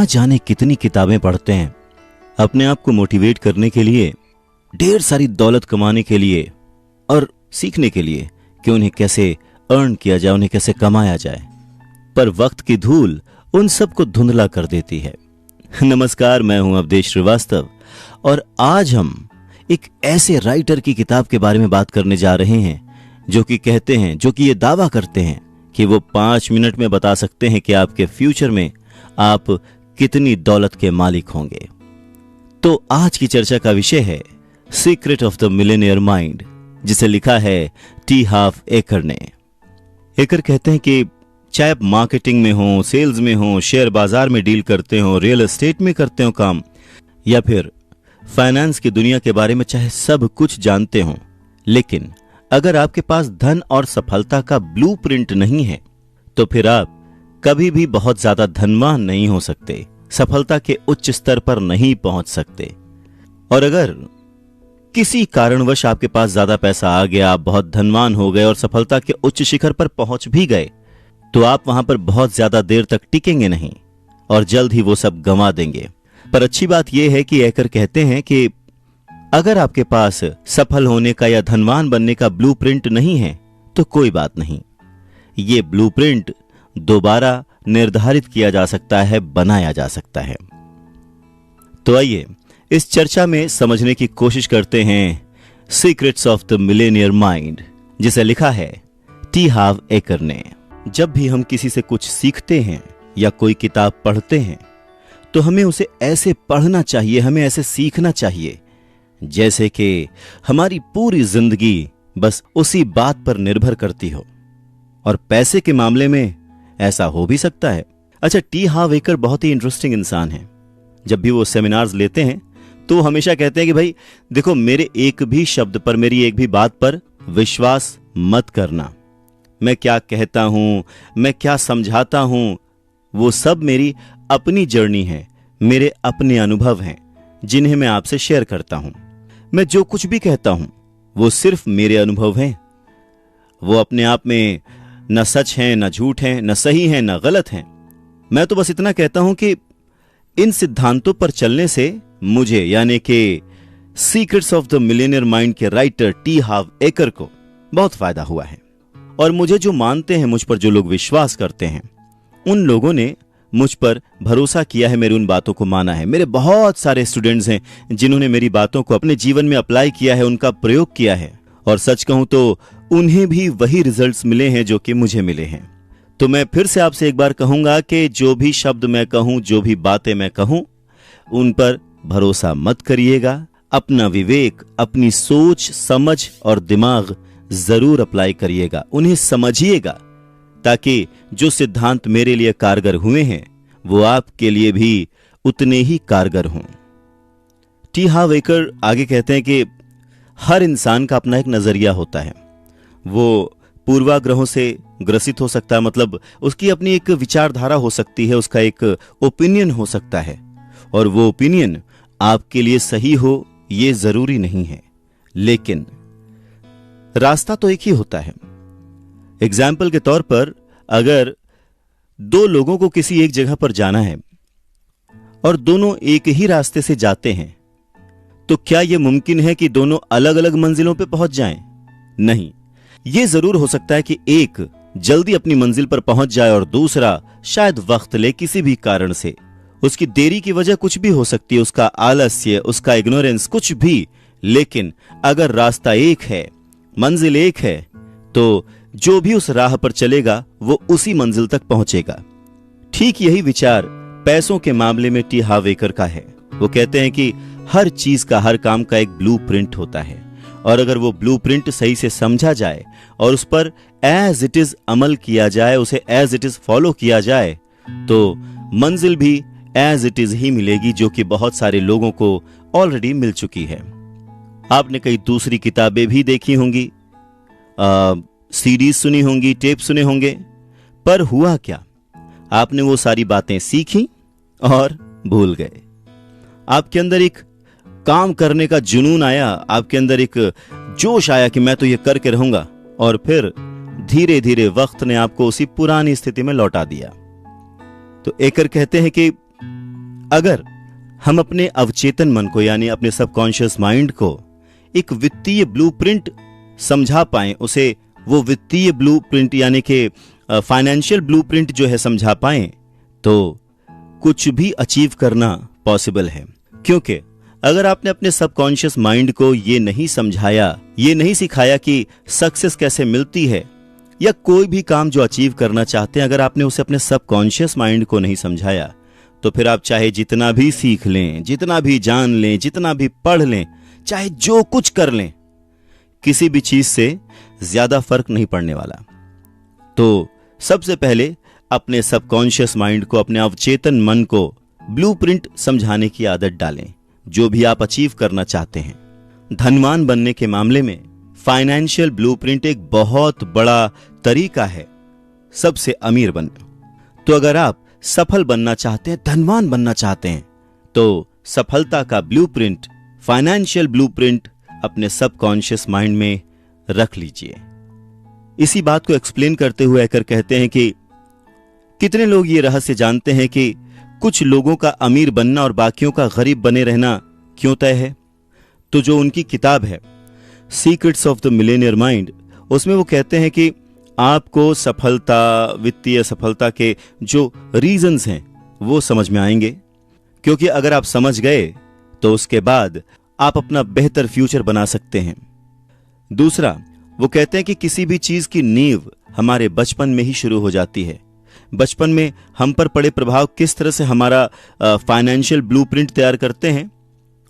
जाने कितनी किताबें पढ़ते हैं अपने आप को मोटिवेट करने के लिए, ढेर सारी दौलत कमाने के लिए और सीखने के लिए कि उन्हें कैसे अर्न किया जाए, उन्हें कैसे कमाया जाए, पर वक्त की धूल उन सब को धुंधला कर देती है। नमस्कार, मैं हूं अवधेश श्रीवास्तव और आज हम एक ऐसे राइटर की किताब के बारे में बात करने जा रहे हैं जो कि कहते हैं, जो कि ये दावा करते हैं कि वो 5 मिनट में बता सकते हैं कि आपके फ्यूचर में आप कितनी दौलत के मालिक होंगे। तो आज की चर्चा का विषय है secret of the Millionaire mind, जिसे लिखा है टी हाफ एकर ने। एकर कहते हैं कि चाहे आप मार्केटिंग में हो, सेल्स में हो, शेयर बाजार में डील करते हो, रियल एस्टेट में करते हो काम, या फिर फाइनेंस की दुनिया के बारे में चाहे सब कुछ जानते हो, लेकिन अगर आपके पास धन और सफलता का ब्लूप्रिंट नहीं है तो फिर आप कभी भी बहुत ज्यादा धनवान नहीं हो सकते, सफलता के उच्च स्तर पर नहीं पहुंच सकते। और अगर किसी कारणवश आपके पास ज्यादा पैसा आ गया, आप बहुत धनवान हो गए और सफलता के उच्च शिखर पर पहुंच भी गए, तो आप वहां पर बहुत ज्यादा देर तक टिकेंगे नहीं और जल्द ही वो सब गंवा देंगे। पर अच्छी बात यह है कि एकर कहते हैं कि अगर आपके पास सफल होने का या धनवान बनने का ब्लूप्रिंट नहीं है तो कोई बात नहीं, ये ब्लूप्रिंट दोबारा निर्धारित किया जा सकता है, बनाया जा सकता है। तो आइए इस चर्चा में समझने की कोशिश करते हैं secrets of the Millionaire mind, जिसे लिखा है टी हाफ एकर ने। जब भी हम किसी से कुछ सीखते हैं या कोई किताब पढ़ते हैं तो हमें उसे ऐसे पढ़ना चाहिए, हमें ऐसे सीखना चाहिए जैसे कि हमारी पूरी जिंदगी बस उसी बात पर निर्भर करती हो। और पैसे के मामले में ऐसा हो भी सकता है। अच्छा, टी हाफ एकर बहुत ही इंटरेस्टिंग इंसान है। जब भी वो सेमिनार्स लेते हैं तो वो हमेशा कहते हैं कि भाई देखो, मेरे एक भी शब्द पर, मेरी एक भी बात पर विश्वास मत करना। मैं क्या कहता हूं, मैं क्या समझाता हूं, वो सब मेरी अपनी जर्नी है, मेरे अपने अनुभव हैं जिन्हें मैं आपसे शेयर करता हूं। मैं जो कुछ भी कहता हूं वो सिर्फ मेरे अनुभव हैं। वो अपने आप में न सच हैं, न झूठ हैं, न सही हैं, न गलत हैं। मैं तो बस इतना कहता हूं कि इन सिद्धांतों पर चलने से मुझे, यानी कि secrets of the Millionaire mind के राइटर टी हाफ एकर को बहुत फायदा हुआ है। और मुझे जो मानते हैं, मुझ पर जो लोग विश्वास करते हैं, उन लोगों ने मुझ पर भरोसा किया है, मेरी उन बातों को माना है। मेरे बहुत सारे स्टूडेंट्स हैं जिन्होंने मेरी बातों को अपने जीवन में अप्लाई किया है, उनका प्रयोग किया है, और सच कहूं तो उन्हें भी वही रिजल्ट्स मिले हैं जो कि मुझे मिले हैं। तो मैं फिर से आपसे एक बार कहूंगा कि जो भी शब्द मैं कहूं, जो भी बातें मैं कहूं, उन पर भरोसा मत करिएगा। अपना विवेक, अपनी सोच समझ और दिमाग जरूर अप्लाई करिएगा, उन्हें समझिएगा, ताकि जो सिद्धांत मेरे लिए कारगर हुए हैं वो आपके लिए भी उतने ही कारगर हों। टी हाफ एकर आगे कहते हैं कि हर इंसान का अपना एक नजरिया होता है। वो पूर्वाग्रहों से ग्रसित हो सकता है, मतलब उसकी अपनी एक विचारधारा हो सकती है, उसका एक ओपिनियन हो सकता है, और वो ओपिनियन आपके लिए सही हो ये जरूरी नहीं है, लेकिन रास्ता तो एक ही होता है। एग्जाम्पल के तौर पर, अगर 2 लोगों को किसी एक जगह पर जाना है और दोनों एक ही रास्ते से जाते हैं, तो क्या यह मुमकिन है कि दोनों अलग अलग मंजिलों पर पहुंच जाएं? नहीं। यह जरूर हो सकता है कि एक जल्दी अपनी मंजिल पर पहुंच जाए और दूसरा शायद वक्त ले, किसी भी कारण से। उसकी देरी की वजह कुछ भी हो सकती है, उसका आलस्य, उसका इग्नोरेंस, कुछ भी, लेकिन अगर रास्ता एक है, मंजिल एक है, तो जो भी उस राह पर चलेगा वो उसी मंजिल तक पहुंचेगा। ठीक यही विचार पैसों के मामले में टी हाफ एकर का है। वो कहते हैं कि हर चीज का, हर काम का एक ब्लूप्रिंट होता है, और अगर वो ब्लूप्रिंट सही से समझा जाए और उस पर एज इट इज अमल किया जाए, उसे एज इट इज फॉलो किया जाए, तो मंजिल भी एज इट इज ही मिलेगी, जो कि बहुत सारे लोगों को ऑलरेडी मिल चुकी है। आपने कई दूसरी किताबें भी देखी होंगी, सीडीज सुनी होंगी, टेप सुने होंगे, पर हुआ क्या? आपने वो सारी बातें सीखी और भूल गए। आपके अंदर एक काम करने का जुनून आया, आपके अंदर एक जोश आया कि मैं तो ये करके रहूंगा, और फिर धीरे धीरे वक्त ने आपको उसी पुरानी स्थिति में लौटा दिया। तो एकर कहते हैं कि अगर हम अपने अवचेतन मन को यानी अपने सबकॉन्शियस माइंड को एक वित्तीय ब्लूप्रिंट समझा पाएं, उसे वो वित्तीय ब्लूप्रिंट यानी कि फाइनेंशियल ब्लूप्रिंट जो है समझा पाएं, तो कुछ भी अचीव करना पॉसिबल है। क्योंकि अगर आपने अपने सबकॉन्शियस माइंड को ये नहीं समझाया, ये नहीं सिखाया कि सक्सेस कैसे मिलती है, या कोई भी काम जो अचीव करना चाहते हैं अगर आपने उसे अपने सबकॉन्शियस माइंड को नहीं समझाया, तो फिर आप चाहे जितना भी सीख लें, जितना भी जान लें, जितना भी पढ़ लें, चाहे जो कुछ कर लें, किसी भी चीज से ज्यादा फर्क नहीं पड़ने वाला। तो सबसे पहले अपने सबकॉन्शियस माइंड को, अपने अवचेतन मन को ब्लूप्रिंट समझाने की आदत डालें। जो भी आप अचीव करना चाहते हैं, धनवान बनने के मामले में फाइनेंशियल ब्लूप्रिंट एक बहुत बड़ा तरीका है सबसे अमीर बनने। तो अगर आप सफल बनना चाहते हैं, धनवान बनना चाहते हैं, तो सफलता का ब्लूप्रिंट, फाइनेंशियल ब्लूप्रिंट अपने सबकॉन्शियस माइंड में रख लीजिए। इसी बात को एक्सप्लेन करते हुए एकर कहते हैं कि कितने लोग ये रहस्य जानते हैं कि कुछ लोगों का अमीर बनना और बाकियों का गरीब बने रहना क्यों तय है? तो जो उनकी किताब है secrets of the Millionaire mind, उसमें वो कहते हैं कि आपको सफलता, वित्तीय सफलता के जो रीजंस हैं वो समझ में आएंगे। क्योंकि अगर आप समझ गए तो उसके बाद आप अपना बेहतर फ्यूचर बना सकते हैं। दूसरा, वो कहते हैं कि किसी भी चीज की नींव हमारे बचपन में ही शुरू हो जाती है। बचपन में हम पर पड़े प्रभाव किस तरह से हमारा फाइनेंशियल ब्लूप्रिंट तैयार करते हैं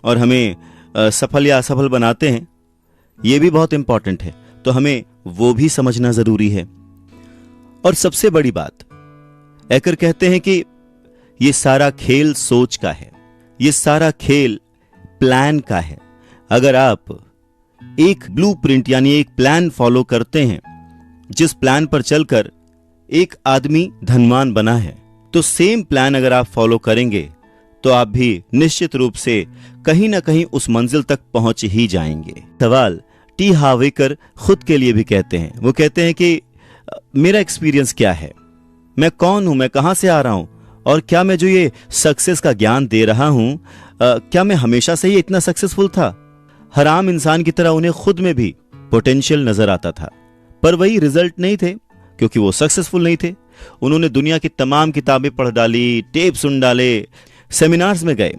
और हमें सफल या असफल बनाते हैं, ये भी बहुत इंपॉर्टेंट है। तो हमें वो भी समझना जरूरी है। और सबसे बड़ी बात, एकर कहते हैं कि ये सारा खेल सोच का है, ये सारा खेल प्लान का है। अगर आप एक ब्लूप्रिंट यानी एक प्लान फॉलो करते हैं, जिस प्लान पर चलकर एक आदमी धनवान बना है, तो सेम प्लान अगर आप फॉलो करेंगे तो आप भी निश्चित रूप से कहीं ना कहीं उस मंजिल तक पहुंच ही जाएंगे। सवाल टी हावेकर खुद के लिए भी कहते हैं। वो कहते हैं कि मेरा एक्सपीरियंस क्या है, मैं कौन हूं, मैं कहां से आ रहा हूं, और क्या मैं जो ये सक्सेस का ज्ञान दे रहा हूं, क्या मैं हमेशा से ही इतना सक्सेसफुल था? हर आम इंसान की तरह उन्हें खुद में भी पोटेंशियल नजर आता था, पर वही रिजल्ट नहीं थे क्योंकि वो सक्सेसफुल नहीं थे। उन्होंने दुनिया की तमाम किताबें पढ़ डाली, टेप सुन डाले, सेमिनार्स में गए,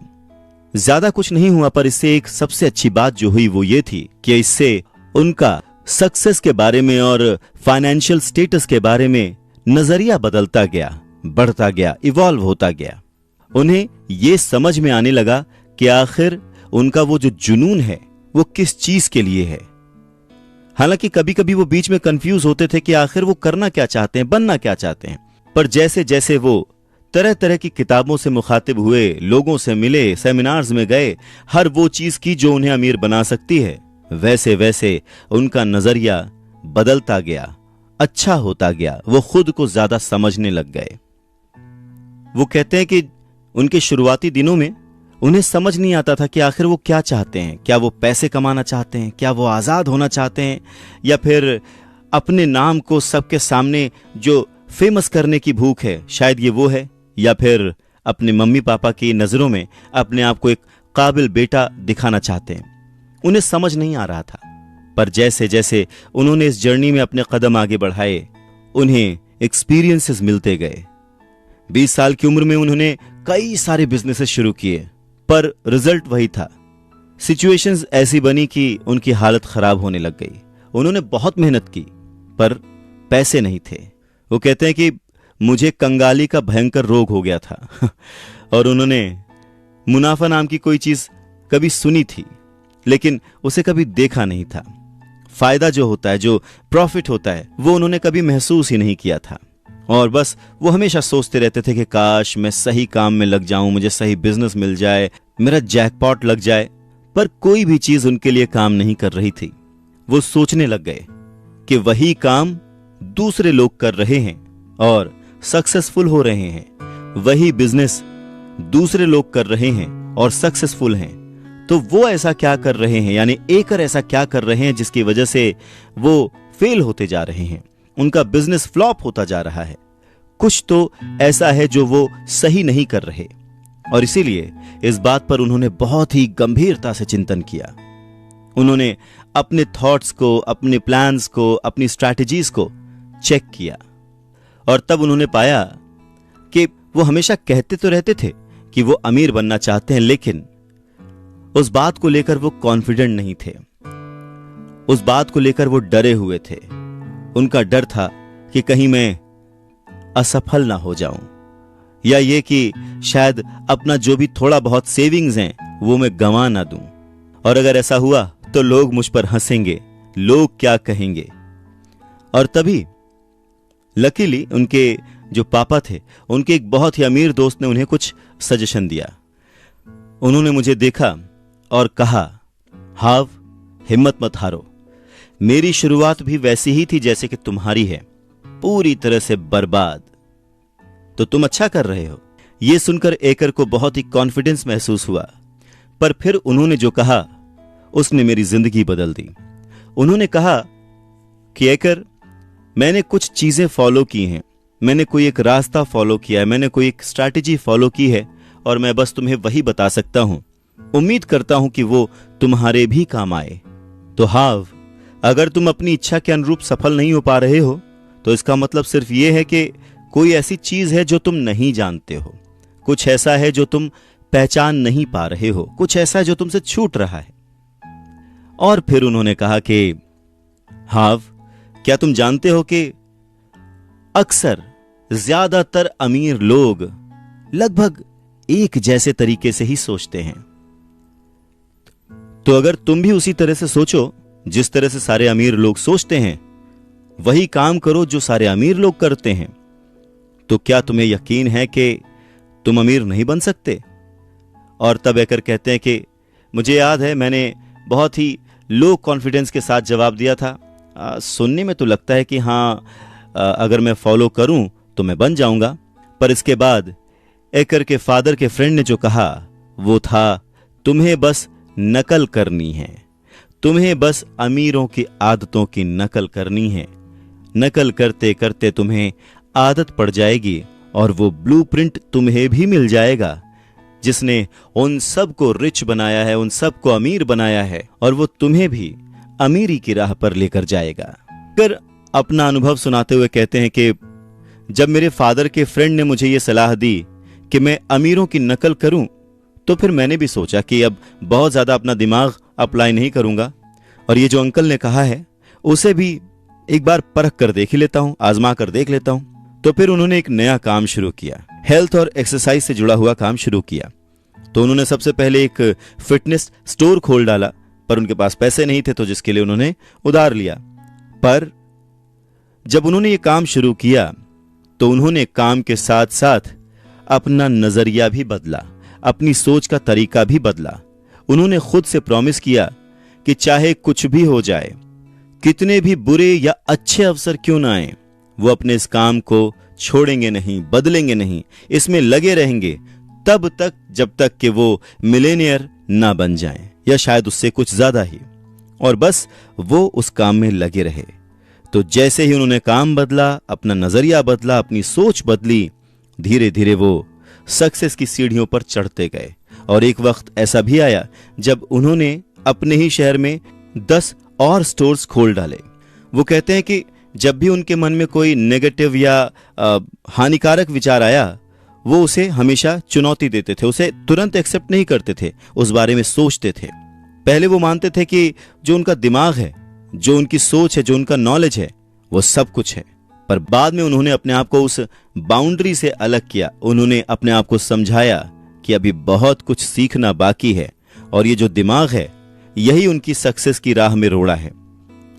ज्यादा कुछ नहीं हुआ। पर इससे एक सबसे अच्छी बात जो हुई वो ये थी कि इससे उनका सक्सेस के बारे में और फाइनेंशियल स्टेटस के बारे में नजरिया बदलता गया, बढ़ता गया, इवॉल्व होता गया। उन्हें ये समझ में आने लगा कि आखिर उनका वो जो जुनून है वो किस चीज के लिए है। हालांकि कभी कभी वो बीच में कंफ्यूज होते थे कि आखिर वो करना क्या चाहते हैं, बनना क्या चाहते हैं। पर जैसे जैसे वो तरह तरह की किताबों से मुखातिब हुए, लोगों से मिले, सेमिनार्स में गए, हर वो चीज की जो उन्हें अमीर बना सकती है, वैसे वैसे उनका नजरिया बदलता गया, अच्छा होता गया। वो खुद को ज्यादा समझने लग गए। वो कहते हैं कि उनके शुरुआती दिनों में उन्हें समझ नहीं आता था कि आखिर वो क्या चाहते हैं। क्या वो पैसे कमाना चाहते हैं, क्या वो आजाद होना चाहते हैं, या फिर अपने नाम को सबके सामने जो फेमस करने की भूख है शायद ये वो है, या फिर अपने मम्मी पापा की नजरों में अपने आप को एक काबिल बेटा दिखाना चाहते हैं। उन्हें समझ नहीं आ रहा था। पर जैसे जैसे उन्होंने इस जर्नी में अपने कदम आगे बढ़ाए, उन्हें एक्सपीरियंसेस मिलते गए। 20 साल की उम्र में उन्होंने कई सारे बिजनेसेस शुरू किए, पर रिजल्ट वही था। सिचुएशंस ऐसी बनी कि उनकी हालत खराब होने लग गई। उन्होंने बहुत मेहनत की पर पैसे नहीं थे। वो कहते हैं कि मुझे कंगाली का भयंकर रोग हो गया था और उन्होंने मुनाफा नाम की कोई चीज कभी सुनी थी लेकिन उसे कभी देखा नहीं था। फायदा जो होता है, जो प्रॉफिट होता है, वो उन्होंने कभी महसूस ही नहीं किया था। और बस वो हमेशा सोचते रहते थे कि काश मैं सही काम में लग जाऊं, मुझे सही बिजनेस मिल जाए, मेरा जैकपॉट लग जाए। पर कोई भी चीज उनके लिए काम नहीं कर रही थी। वो सोचने लग गए कि वही काम दूसरे लोग कर रहे हैं और सक्सेसफुल हो रहे हैं, वही बिजनेस दूसरे लोग कर रहे हैं और सक्सेसफुल हैं। तो वो ऐसा क्या कर रहे हैं, यानी एकर ऐसा क्या कर रहे हैं जिसकी वजह से वो फेल होते जा रहे हैं, उनका बिजनेस फ्लॉप होता जा रहा है। कुछ तो ऐसा है जो वो सही नहीं कर रहे। और इसीलिए इस बात पर उन्होंने बहुत ही गंभीरता से चिंतन किया। उन्होंने अपने थॉट्स को, अपने प्लान्स को, अपनी स्ट्रैटेजीज को चेक किया और तब उन्होंने पाया कि वो हमेशा कहते तो रहते थे कि वो अमीर बनना चाहते हैं, लेकिन उस बात को लेकर वो कॉन्फिडेंट नहीं थे। उस बात को लेकर वो डरे हुए थे। उनका डर था कि कहीं मैं असफल ना हो जाऊं, या ये कि शायद अपना जो भी थोड़ा बहुत सेविंग्स हैं वो मैं गंवा ना दूं, और अगर ऐसा हुआ तो लोग मुझ पर हंसेंगे, लोग क्या कहेंगे। और तभी लकीली उनके जो पापा थे, उनके एक बहुत ही अमीर दोस्त ने उन्हें कुछ सजेशन दिया। उन्होंने मुझे देखा और कहा, हाव, हिम्मत मत हारो, मेरी शुरुआत भी वैसी ही थी जैसे कि तुम्हारी है, पूरी तरह से बर्बाद, तो तुम अच्छा कर रहे हो। यह सुनकर एकर को बहुत ही कॉन्फिडेंस महसूस हुआ, पर फिर उन्होंने जो कहा उसने मेरी जिंदगी बदल दी। उन्होंने कहा कि एकर, मैंने कुछ चीजें फॉलो की हैं, मैंने कोई एक रास्ता फॉलो किया है, मैंने कोई एक स्ट्रैटेजी फॉलो की है, और मैं बस तुम्हें वही बता सकता हूं। उम्मीद करता हूं कि वो तुम्हारे भी काम आए। तो हाव, अगर तुम अपनी इच्छा के अनुरूप सफल नहीं हो पा रहे हो तो इसका मतलब सिर्फ ये है कि कोई ऐसी चीज है जो तुम नहीं जानते हो, कुछ ऐसा है जो तुम पहचान नहीं पा रहे हो, कुछ ऐसा है जो तुमसे छूट रहा है। और फिर उन्होंने कहा कि हाव, क्या तुम जानते हो कि अक्सर ज्यादातर अमीर लोग लगभग एक जैसे तरीके से ही सोचते हैं। तो अगर तुम भी उसी तरह से सोचो जिस तरह से सारे अमीर लोग सोचते हैं, वही काम करो जो सारे अमीर लोग करते हैं, तो क्या तुम्हें यकीन है कि तुम अमीर नहीं बन सकते? और तब एकर कहते हैं कि मुझे याद है मैंने बहुत ही लो कॉन्फिडेंस के साथ जवाब दिया था। सुनने में तो लगता है कि हाँ, अगर मैं फॉलो करूं तो मैं बन जाऊंगा। पर इसके बाद एकर के फादर के फ्रेंड ने जो कहा वो था, तुम्हें बस नकल करनी है, तुम्हें बस अमीरों की आदतों की नकल करनी है। नकल करते करते तुम्हें आदत पड़ जाएगी और वो ब्लूप्रिंट तुम्हें भी मिल जाएगा जिसने उन सबको रिच बनाया है, उन सबको अमीर बनाया है, और वो तुम्हें भी अमीरी की राह पर लेकर जाएगा। अगर अपना अनुभव सुनाते हुए कहते हैं कि जब मेरे फादर के फ्रेंड ने मुझे ये सलाह दी कि मैं अमीरों की नकल करूं, तो फिर मैंने भी सोचा कि अब बहुत ज्यादा अपना दिमाग अप्लाई नहीं करूंगा, और ये जो अंकल ने कहा है उसे भी एक बार परख कर देख ही लेता हूं, आजमा कर देख लेता हूं। तो फिर उन्होंने एक नया काम शुरू किया, हेल्थ और एक्सरसाइज से जुड़ा हुआ काम शुरू किया। तो उन्होंने सबसे पहले एक फिटनेस स्टोर खोल डाला, पर उनके पास पैसे नहीं थे, तो जिसके लिए उन्होंने उधार लिया। पर जब उन्होंने ये काम शुरू किया तो उन्होंने काम के साथ साथ अपना नजरिया भी बदला, अपनी सोच का तरीका भी बदला। उन्होंने खुद से प्रॉमिस किया कि चाहे कुछ भी हो जाए, कितने भी बुरे या अच्छे अवसर क्यों ना आए, वो अपने इस काम को छोड़ेंगे नहीं, बदलेंगे नहीं, इसमें लगे रहेंगे तब तक जब तक कि वो मिलेनियर ना बन जाएं, या शायद उससे कुछ ज्यादा ही, और बस वो उस काम में लगे रहे। तो जैसे ही उन्होंने काम बदला, अपना नजरिया बदला, अपनी सोच बदली, धीरे धीरे वो सक्सेस की सीढ़ियों पर चढ़ते गए। और एक वक्त ऐसा भी आया जब उन्होंने अपने ही शहर में 10 और स्टोर्स खोल डाले। वो कहते हैं कि जब भी उनके मन में कोई नेगेटिव या हानिकारक विचार आया, वो उसे हमेशा चुनौती देते थे, उसे तुरंत एक्सेप्ट नहीं करते थे, उस बारे में सोचते थे। पहले वो मानते थे कि जो उनका दिमाग है, जो उनकी सोच है, जो उनका नॉलेज है, वो सब कुछ है। पर बाद में उन्होंने अपने आप को उस बाउंड्री से अलग किया। उन्होंने अपने आप को समझाया कि अभी बहुत कुछ सीखना बाकी है, और ये जो दिमाग है यही उनकी सक्सेस की राह में रोड़ा है,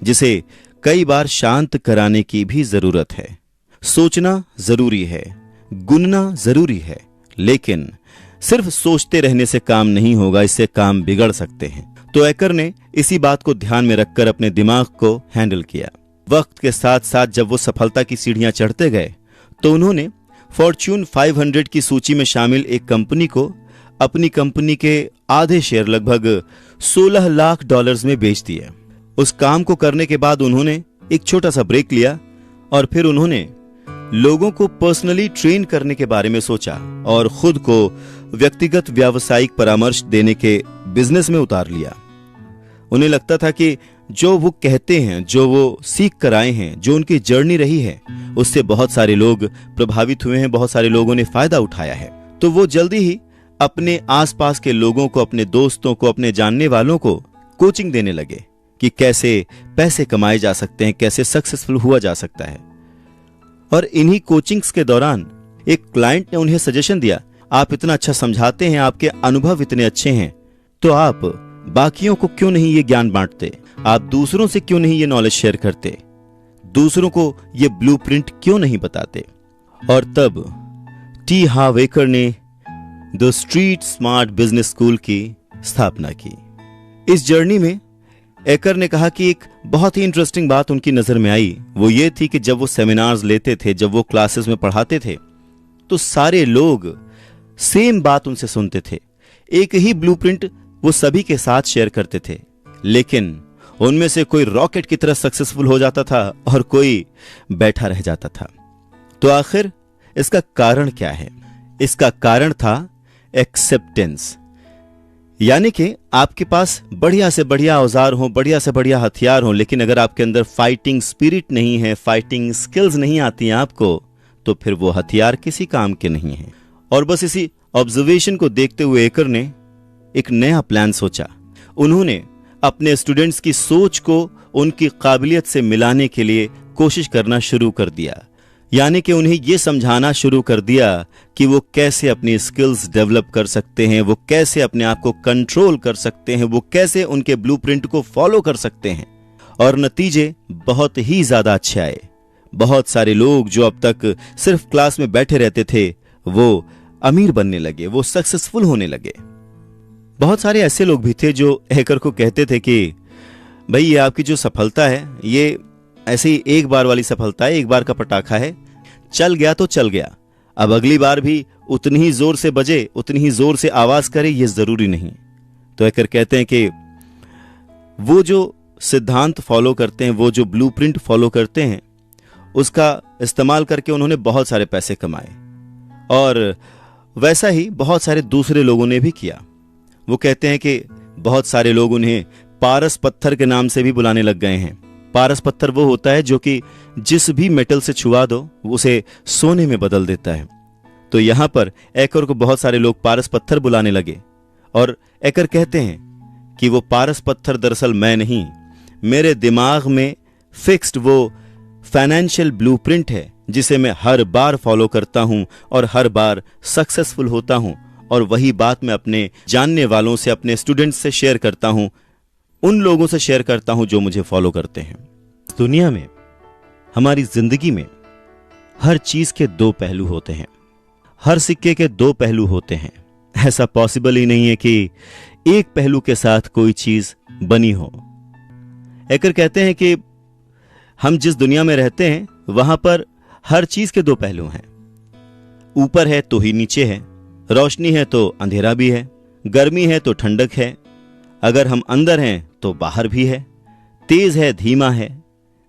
जिसे कई बार शांत कराने की भी जरूरत है। सोचना जरूरी है, गुनना जरूरी है, लेकिन सिर्फ सोचते रहने से काम नहीं होगा, इससे काम बिगड़ सकते हैं। तो एकर ने इसी बात को ध्यान में रखकर अपने दिमाग को हैंडल किया। वक्त के साथ साथ जब वो सफलता की सीढ़ियां चढ़ते गए, तो उन्होंने फॉर्च्यून 500 की सूची में शामिल एक कंपनी को अपनी कंपनी के आधे शेयर लगभग $16 लाख में बेच दिए। उस काम को करने के बाद उन्होंने एक छोटा सा ब्रेक लिया, और फिर उन्होंने लोगों को पर्सनली ट्रेन करने के बारे में सोचा और खुद को व्यक्तिगत व्यावसायिक परामर्श देने के बिजनेस में उतार लिया। उन्हें लगता था कि जो वो कहते हैं, जो वो सीख कर आए हैं, जो उनकी जर्नी रही है, उससे बहुत सारे लोग प्रभावित हुए हैं, बहुत सारे लोगों ने फायदा उठाया है। तो वो जल्दी ही अपने आसपास के लोगों को, अपने दोस्तों को, अपने जानने वालों को कोचिंग देने लगे कि कैसे पैसे कमाए जा सकते हैं, कैसे सक्सेसफुल हुआ जा सकता है। और इन्हीं कोचिंग्स के दौरान एक क्लाइंट ने उन्हें सजेशन दिया, आप इतना अच्छा समझाते हैं, आपके अनुभव इतने अच्छे हैं, तो आप बाकियों को क्यों नहीं ये ज्ञान बांटते, आप दूसरों से क्यों नहीं ये नॉलेज शेयर करते, दूसरों को ये ब्लूप्रिंट क्यों नहीं बताते। और तब टी हार्व एकर ने the street smart business school की स्थापना की। इस जर्नी में एकर ने कहा कि एक बहुत ही इंटरेस्टिंग बात उनकी नजर में आई, वो ये थी कि जब वो सेमिनार्स लेते थे, जब वो क्लासेस में पढ़ाते थे, तो सारे लोग सेम बात उनसे सुनते थे, एक ही ब्लूप्रिंट वो सभी के साथ शेयर करते थे, लेकिन उनमें से कोई रॉकेट की तरह सक्सेसफुल हो जाता था और कोई बैठा रह जाता था। तो आखिर इसका कारण क्या है? इसका कारण था एक्सेप्टेंस। यानी कि आपके पास बढ़िया से बढ़िया औजार हो, बढ़िया से बढ़िया हथियार हो, लेकिन अगर आपके अंदर फाइटिंग स्पिरिट नहीं है, फाइटिंग स्किल्स नहीं आती हैं आपको, तो फिर वो हथियार किसी काम के नहीं है। और बस इसी ऑब्जर्वेशन को देखते हुए एकर ने एक नया प्लान सोचा। उन्होंने अपने स्टूडेंट्स की सोच को उनकी काबिलियत से मिलाने के लिए कोशिश करना शुरू कर दिया। यानी कि उन्हें यह समझाना शुरू कर दिया कि वो कैसे अपनी स्किल्स डेवलप कर सकते हैं, वो कैसे अपने आप को कंट्रोल कर सकते हैं, वो कैसे उनके ब्लूप्रिंट को फॉलो कर सकते हैं। और नतीजे बहुत ही ज्यादा अच्छे आए। बहुत सारे लोग जो अब तक सिर्फ क्लास में बैठे रहते थे, वो अमीर बनने लगे, वो सक्सेसफुल होने लगे। बहुत सारे ऐसे लोग भी थे जो हैकर को कहते थे कि भाई ये आपकी जो सफलता है, ये ऐसे ही एक बार वाली सफलता है, एक बार का पटाखा है, चल गया तो चल गया, अब अगली बार भी उतनी ही जोर से बजे, उतनी ही जोर से आवाज करे, ये जरूरी नहीं। तो हैकर कहते हैं कि वो जो सिद्धांत फॉलो करते हैं, वो जो ब्लूप्रिंट फॉलो करते हैं, उसका इस्तेमाल करके उन्होंने बहुत सारे पैसे कमाए। और वैसा ही बहुत सारे दूसरे लोगों ने भी किया। वो कहते हैं कि बहुत सारे लोग उन्हें पारस पत्थर के नाम से भी बुलाने लग गए हैं। पारस पत्थर वो होता है जो कि जिस भी मेटल से छुआ दो उसे सोने में बदल देता है। तो यहां पर एकर को बहुत सारे लोग पारस पत्थर बुलाने लगे। और एकर कहते हैं कि वो पारस पत्थर दरअसल मैं नहीं, मेरे दिमाग में फिक्स्ड वो फाइनेंशियल ब्लूप्रिंट है जिसे मैं हर बार फॉलो करता हूं और हर बार सक्सेसफुल होता हूं। और वही बात मैं अपने जानने वालों से, अपने स्टूडेंट्स से शेयर करता हूं, उन लोगों से शेयर करता हूं जो मुझे फॉलो करते हैं। दुनिया में, हमारी जिंदगी में हर चीज के दो पहलू होते हैं, हर सिक्के के दो पहलू होते हैं। ऐसा पॉसिबल ही नहीं है कि एक पहलू के साथ कोई चीज बनी हो। एकर कहते हैं कि हम जिस दुनिया में रहते हैं वहां पर हर चीज के दो पहलू हैं। ऊपर है तो ही नीचे है, रोशनी है तो अंधेरा भी है, गर्मी है तो ठंडक है, अगर हम अंदर हैं तो बाहर भी है, तेज है धीमा है,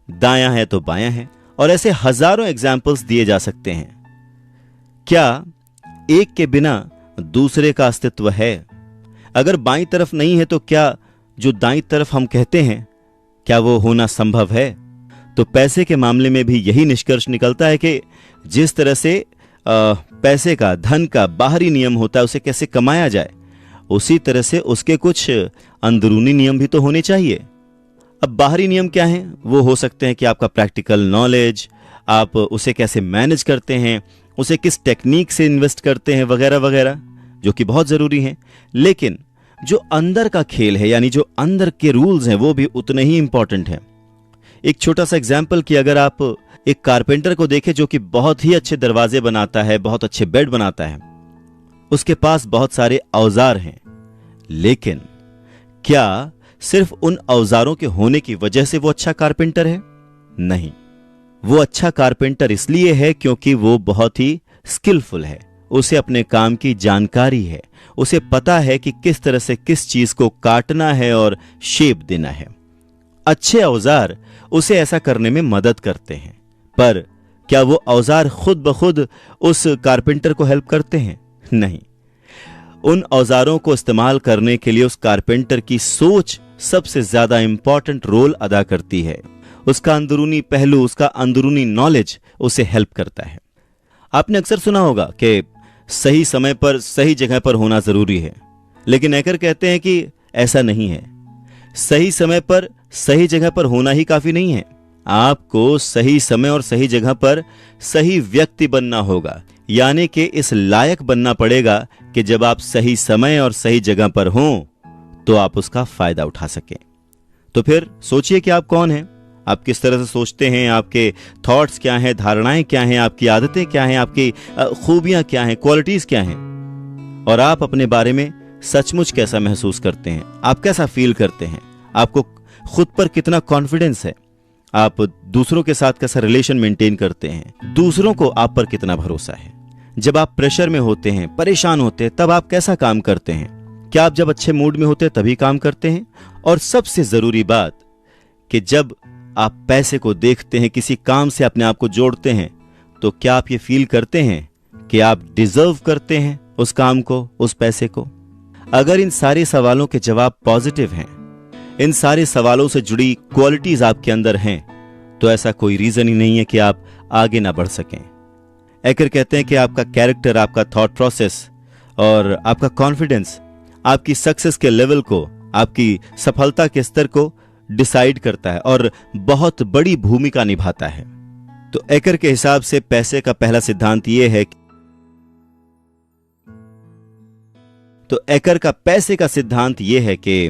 दायां है तो बायां है। और ऐसे हजारों एग्जाम्पल्स दिए जा सकते हैं। क्या एक के बिना दूसरे का अस्तित्व है? अगर बाईं तरफ नहीं है तो क्या जो दाईं तरफ हम कहते हैं, क्या वो होना संभव है? तो पैसे के मामले में भी यही निष्कर्ष निकलता है कि जिस तरह से पैसे का, धन का बाहरी नियम होता है, उसे कैसे कमाया जाए, उसी तरह से उसके कुछ अंदरूनी नियम भी तो होने चाहिए। अब बाहरी नियम क्या हैं? वो हो सकते हैं कि आपका प्रैक्टिकल नॉलेज, आप उसे कैसे मैनेज करते हैं, उसे किस टेक्निक से इन्वेस्ट करते हैं, वगैरह वगैरह, जो कि बहुत जरूरी हैं। लेकिन जो अंदर का खेल है, यानी जो अंदर के रूल्स हैं, वो भी उतने ही इंपॉर्टेंट हैं। एक छोटा सा एग्जाम्पल कि अगर आप एक कारपेंटर को देखें जो कि बहुत ही अच्छे दरवाजे बनाता है, बहुत अच्छे बेड बनाता है, उसके पास बहुत सारे औजार हैं, लेकिन क्या सिर्फ उन औजारों के होने की वजह से वो अच्छा कारपेंटर है? नहीं, वो अच्छा कारपेंटर इसलिए है क्योंकि वो बहुत ही स्किलफुल है, उसे अपने काम की जानकारी है, उसे पता है कि किस तरह से किस चीज को काटना है और शेप देना है। अच्छे औजार उसे ऐसा करने में मदद करते हैं, पर क्या वो औजार खुद ब खुद उस कारपेंटर को हेल्प करते हैं? नहीं। उन औजारों को इस्तेमाल करने के लिए उस कारपेंटर की सोच सबसे ज्यादा इंपॉर्टेंट रोल अदा करती है। उसका अंदरूनी पहलू, उसका अंदरूनी नॉलेज उसे हेल्प करता है। आपने अक्सर सुना होगा कि सही समय पर सही जगह पर होना जरूरी है, लेकिन एकर कहते हैं कि ऐसा नहीं है। सही समय पर सही जगह पर होना ही काफी नहीं है, आपको सही समय और सही जगह पर सही व्यक्ति बनना होगा, यानी कि इस लायक बनना पड़ेगा कि जब आप सही समय और सही जगह पर हों तो आप उसका फायदा उठा सकें। तो फिर सोचिए कि आप कौन हैं, आप किस तरह से सोचते हैं, आपके थॉट्स क्या हैं, धारणाएं क्या हैं, आपकी आदतें क्या हैं, आपकी खूबियां क्या हैं, क्वालिटीज क्या हैं, और आप अपने बारे में सचमुच कैसा महसूस करते हैं, आप कैसा फील करते हैं, आपको खुद पर कितना कॉन्फिडेंस है, आप दूसरों के साथ कैसा रिलेशन मेंटेन करते हैं, दूसरों को आप पर कितना भरोसा है। जब आप प्रेशर में होते हैं, परेशान होते हैं, तब आप कैसा काम करते हैं, क्या आप जब अच्छे मूड में होते हैं तभी काम करते हैं, और सबसे जरूरी बात कि जब आप पैसे को देखते हैं, किसी काम से अपने आप को जोड़ते हैं, तो क्या आप ये फील करते हैं कि आप डिजर्व करते हैं उस काम को, उस पैसे को। अगर इन सारे सवालों के जवाब पॉजिटिव हैं, इन सारे सवालों से जुड़ी क्वालिटीज आपके अंदर हैं, तो ऐसा कोई रीजन ही नहीं है कि आप आगे ना बढ़ सकें। एकर कहते हैं कि आपका कैरेक्टर, आपका थॉट प्रोसेस और आपका कॉन्फिडेंस आपकी सक्सेस के लेवल को, आपकी सफलता के स्तर को डिसाइड करता है और बहुत बड़ी भूमिका निभाता है। तो एकर के हिसाब से पैसे का पहला सिद्धांत यह है, तो एकर का पैसे का सिद्धांत यह है कि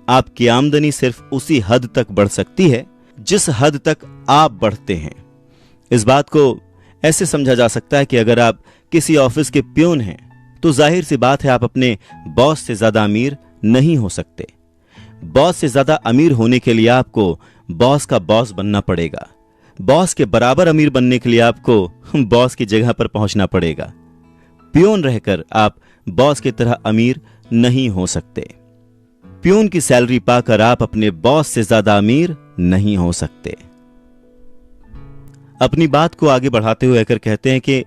आपकी आमदनी सिर्फ उसी हद तक बढ़ सकती है जिस हद तक आप बढ़ते हैं। इस बात को ऐसे समझा जा सकता है कि अगर आप किसी ऑफिस के प्यून हैं तो जाहिर सी बात है आप अपने बॉस से ज्यादा अमीर नहीं हो सकते। बॉस से ज्यादा अमीर होने के लिए आपको बॉस का बॉस बनना पड़ेगा। बॉस के बराबर अमीर बनने के लिए आपको बॉस की जगह पर पहुंचना पड़ेगा। प्यून रहकर आप बॉस की तरह अमीर नहीं हो सकते। प्यून की सैलरी पाकर आप अपने बॉस से ज्यादा अमीर नहीं हो सकते। अपनी बात को आगे बढ़ाते हुए एकर कहते हैं कि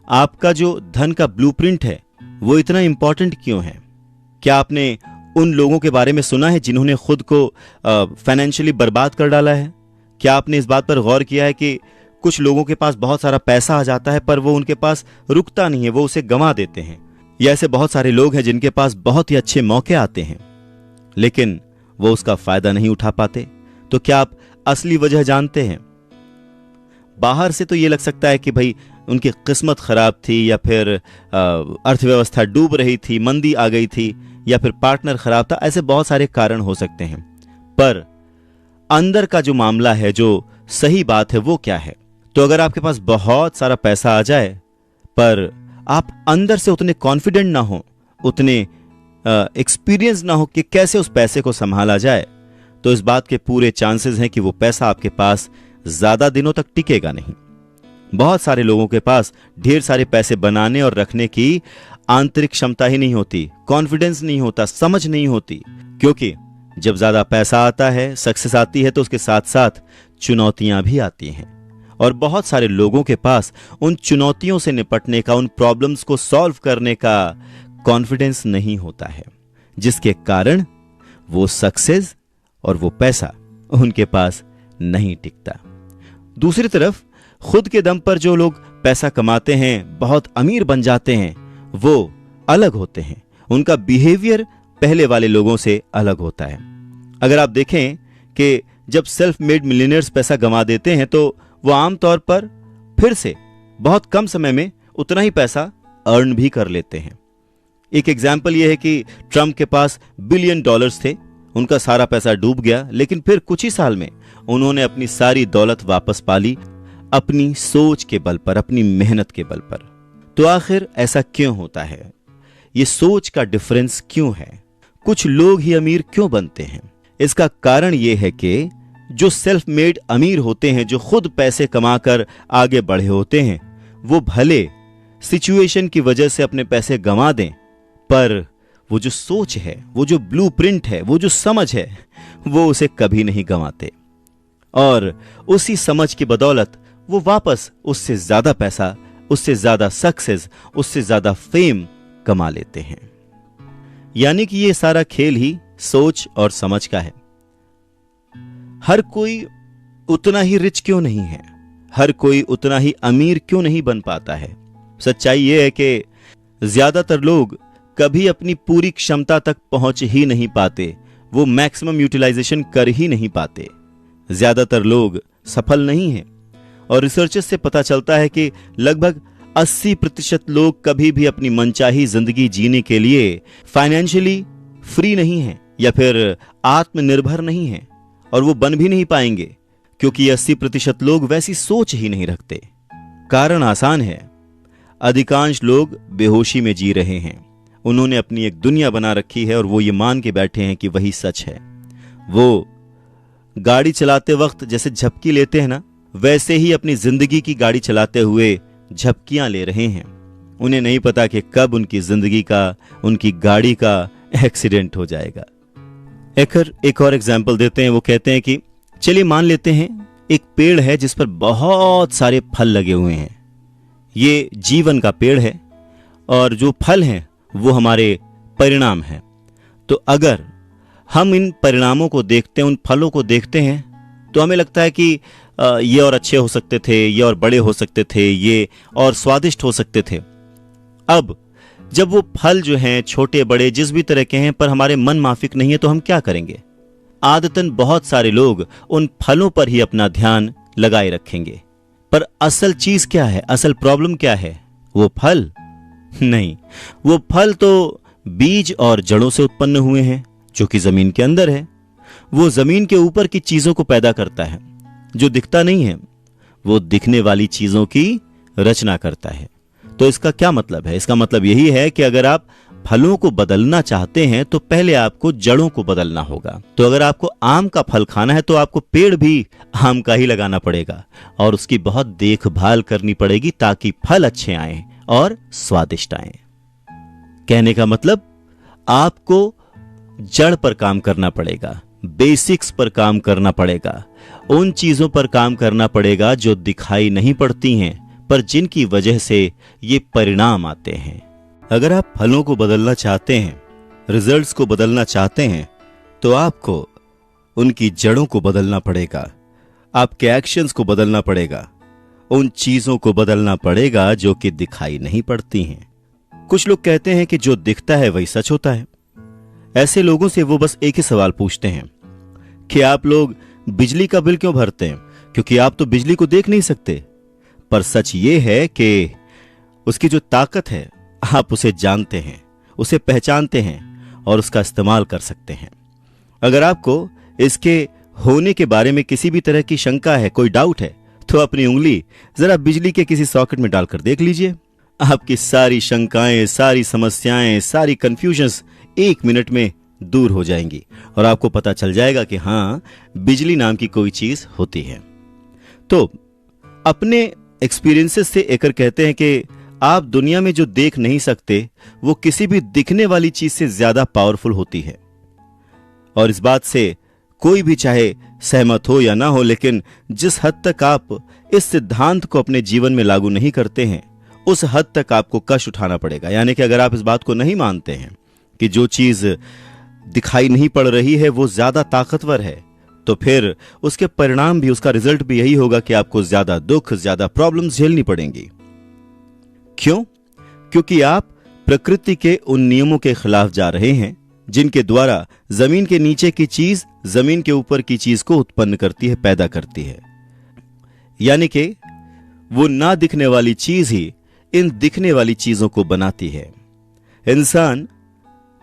आपका जो धन का ब्लूप्रिंट है वो इतना इंपॉर्टेंट क्यों है। क्या आपने उन लोगों के बारे में सुना है जिन्होंने खुद को फाइनेंशियली बर्बाद कर डाला है? क्या आपने इस बात पर गौर किया है कि कुछ लोगों के पास बहुत सारा पैसा आ जाता है पर वो उनके पास रुकता नहीं है, वो उसे गंवा देते हैं। या ऐसे बहुत सारे लोग हैं जिनके पास बहुत ही अच्छे मौके आते हैं लेकिन वो उसका फायदा नहीं उठा पाते। तो क्या आप असली वजह जानते हैं? बाहर से तो ये लग सकता है कि भाई उनकी किस्मत खराब थी, या फिर अर्थव्यवस्था डूब रही थी, मंदी आ गई थी, या फिर पार्टनर खराब था। ऐसे बहुत सारे कारण हो सकते हैं, पर अंदर का जो मामला है, जो सही बात है, वो क्या है? तो अगर आपके पास बहुत सारा पैसा आ जाए पर आप अंदर से उतने कॉन्फिडेंट ना हो, उतने एक्सपीरियंस ना हो कि कैसे उस पैसे को संभाला जाए, तो इस बात के पूरे चांसेस हैं कि वो पैसा आपके पास ज्यादा दिनों तक टिकेगा नहीं। बहुत सारे लोगों के पास ढेर सारे पैसे बनाने और रखने की आंतरिक क्षमता ही नहीं होती, कॉन्फिडेंस नहीं होता, समझ नहीं होती, क्योंकि जब ज्यादा पैसा आता है, सक्सेस आती है, तो उसके साथ साथ चुनौतियां भी आती हैं। और बहुत सारे लोगों के पास उन चुनौतियों से निपटने का, उन प्रॉब्लम्स को सॉल्व करने का कॉन्फिडेंस नहीं होता है, जिसके कारण वो सक्सेस और वो पैसा उनके पास नहीं टिकता। दूसरी तरफ खुद के दम पर जो लोग पैसा कमाते हैं, बहुत अमीर बन जाते हैं, वो अलग होते हैं। उनका बिहेवियर पहले वाले लोगों से अलग होता है। अगर आप देखें कि जब सेल्फ मेड मिलियनियर्स पैसा गंवा देते हैं तो वो आमतौर पर फिर से बहुत कम समय में उतना ही पैसा अर्न भी कर लेते हैं। एक एग्जाम्पल यह है कि ट्रंप के पास $1 बिलियन थे, उनका सारा पैसा डूब गया, लेकिन फिर कुछ ही साल में उन्होंने अपनी सारी दौलत वापस पा ली, अपनी सोच के बल पर, अपनी मेहनत के बल पर। तो आखिर ऐसा क्यों होता है? ये सोच का डिफरेंस क्यों है? कुछ लोग ही अमीर क्यों बनते हैं? इसका कारण यह है कि जो सेल्फ मेड अमीर होते हैं, जो खुद पैसे कमाकर आगे बढ़े होते हैं, वो भले सिचुएशन की वजह से अपने पैसे गंवा दें, पर वो जो सोच है, वो जो ब्लूप्रिंट है, वो जो समझ है, वो उसे कभी नहीं गंवाते। और उसी समझ की बदौलत वो वापस उससे ज्यादा पैसा, उससे ज्यादा सक्सेस, उससे ज्यादा फेम कमा लेते हैं। यानी कि ये सारा खेल ही सोच और समझ का है। हर कोई उतना ही रिच क्यों नहीं है, हर कोई उतना ही अमीर क्यों नहीं बन पाता है? सच्चाई यह है कि ज्यादातर लोग कभी अपनी पूरी क्षमता तक पहुंच ही नहीं पाते, वो मैक्सिमम यूटिलाइजेशन कर ही नहीं पाते। ज्यादातर लोग सफल नहीं हैं और रिसर्चेस से पता चलता है कि लगभग 80% लोग कभी भी अपनी मनचाही जिंदगी जीने के लिए फाइनेंशियली फ्री नहीं हैं या फिर आत्मनिर्भर नहीं हैं, और वो बन भी नहीं पाएंगे क्योंकि 80% लोग वैसी सोच ही नहीं रखते। कारण आसान है, अधिकांश लोग बेहोशी में जी रहे हैं। उन्होंने अपनी एक दुनिया बना रखी है और वो ये मान के बैठे हैं कि वही सच है। वो गाड़ी चलाते वक्त जैसे झपकी लेते हैं ना, वैसे ही अपनी जिंदगी की गाड़ी चलाते हुए झपकियां ले रहे हैं। उन्हें नहीं पता कि कब उनकी जिंदगी का, उनकी गाड़ी का एक्सीडेंट हो जाएगा। एक और एग्जाम्पल देते हैं। वो कहते हैं कि चलिए मान लेते हैं एक पेड़ है जिस पर बहुत सारे फल लगे हुए हैं। ये जीवन का पेड़ है और जो फल हैं वो हमारे परिणाम हैं। तो अगर हम इन परिणामों को देखते हैं, उन फलों को देखते हैं, तो हमें लगता है कि ये और अच्छे हो सकते थे, ये और बड़े हो सकते थे, ये और स्वादिष्ट हो सकते थे। अब जब वो फल जो हैं छोटे बड़े जिस भी तरह के हैं पर हमारे मन माफिक नहीं है, तो हम क्या करेंगे? आदतन बहुत सारे लोग उन फलों पर ही अपना ध्यान लगाए रखेंगे। पर असल चीज क्या है, असल प्रॉब्लम क्या है? वो फल नहीं, वो फल तो बीज और जड़ों से उत्पन्न हुए हैं जो कि जमीन के अंदर है। वो जमीन के ऊपर की चीजों को पैदा करता है, जो दिखता नहीं है, वो दिखने वाली चीजों की रचना करता है। तो इसका क्या मतलब है? इसका मतलब यही है कि अगर आप फलों को बदलना चाहते हैं तो पहले आपको जड़ों को बदलना होगा। तो अगर आपको आम का फल खाना है तो आपको पेड़ भी आम का ही लगाना पड़ेगा और उसकी बहुत देखभाल करनी पड़ेगी ताकि फल अच्छे आएं और स्वादिष्ट आएं। कहने का मतलब आपको जड़ पर काम करना पड़ेगा, बेसिक्स पर काम करना पड़ेगा, उन चीजों पर काम करना पड़ेगा जो दिखाई नहीं पड़ती हैं पर जिनकी वजह से ये परिणाम आते हैं। अगर आप फलों को बदलना चाहते हैं, रिजल्ट्स को बदलना चाहते हैं, तो आपको उनकी जड़ों को बदलना पड़ेगा, आपके एक्शंस को बदलना पड़ेगा, उन चीजों को बदलना पड़ेगा जो कि दिखाई नहीं पड़ती हैं। कुछ लोग कहते हैं कि जो दिखता है वही सच होता है। ऐसे लोगों से वो बस एक ही सवाल पूछते हैं कि आप लोग बिजली का बिल क्यों भरते हैं? क्योंकि आप तो बिजली को देख नहीं सकते। पर सच ये है कि उसकी जो ताकत है आप उसे जानते हैं, उसे पहचानते हैं और उसका इस्तेमाल कर सकते हैं। अगर आपको इसके होने के बारे में किसी भी तरह की शंका है, कोई डाउट है, तो अपनी उंगली जरा बिजली के किसी सॉकेट में डालकर देख लीजिए। आपकी सारी शंकाएं, सारी समस्याएं, सारी कंफ्यूजन्स 1 मिनट में दूर हो जाएंगी और आपको पता चल जाएगा कि हां, बिजली नाम की कोई चीज होती है। तो अपने एक्सपीरियंसेस से एकर कहते हैं कि आप दुनिया में जो देख नहीं सकते वो किसी भी दिखने वाली चीज से ज्यादा पावरफुल होती है। और इस बात से कोई भी चाहे सहमत हो या ना हो, लेकिन जिस हद तक आप इस सिद्धांत को अपने जीवन में लागू नहीं करते हैं उस हद तक आपको कष्ट उठाना पड़ेगा। यानी कि अगर आप इस बात को नहीं मानते हैं कि जो चीज दिखाई नहीं पड़ रही है वो ज्यादा ताकतवर है, तो फिर उसके परिणाम भी, उसका रिजल्ट भी यही होगा कि आपको ज्यादा दुख, ज्यादा प्रॉब्लम्स झेलनी पड़ेंगी। क्यों? क्योंकि आप प्रकृति के उन नियमों के खिलाफ जा रहे हैं जिनके द्वारा जमीन के नीचे की चीज जमीन के ऊपर की चीज को उत्पन्न करती है, पैदा करती है। यानी कि वो ना दिखने वाली चीज ही इन दिखने वाली चीजों को बनाती है। इंसान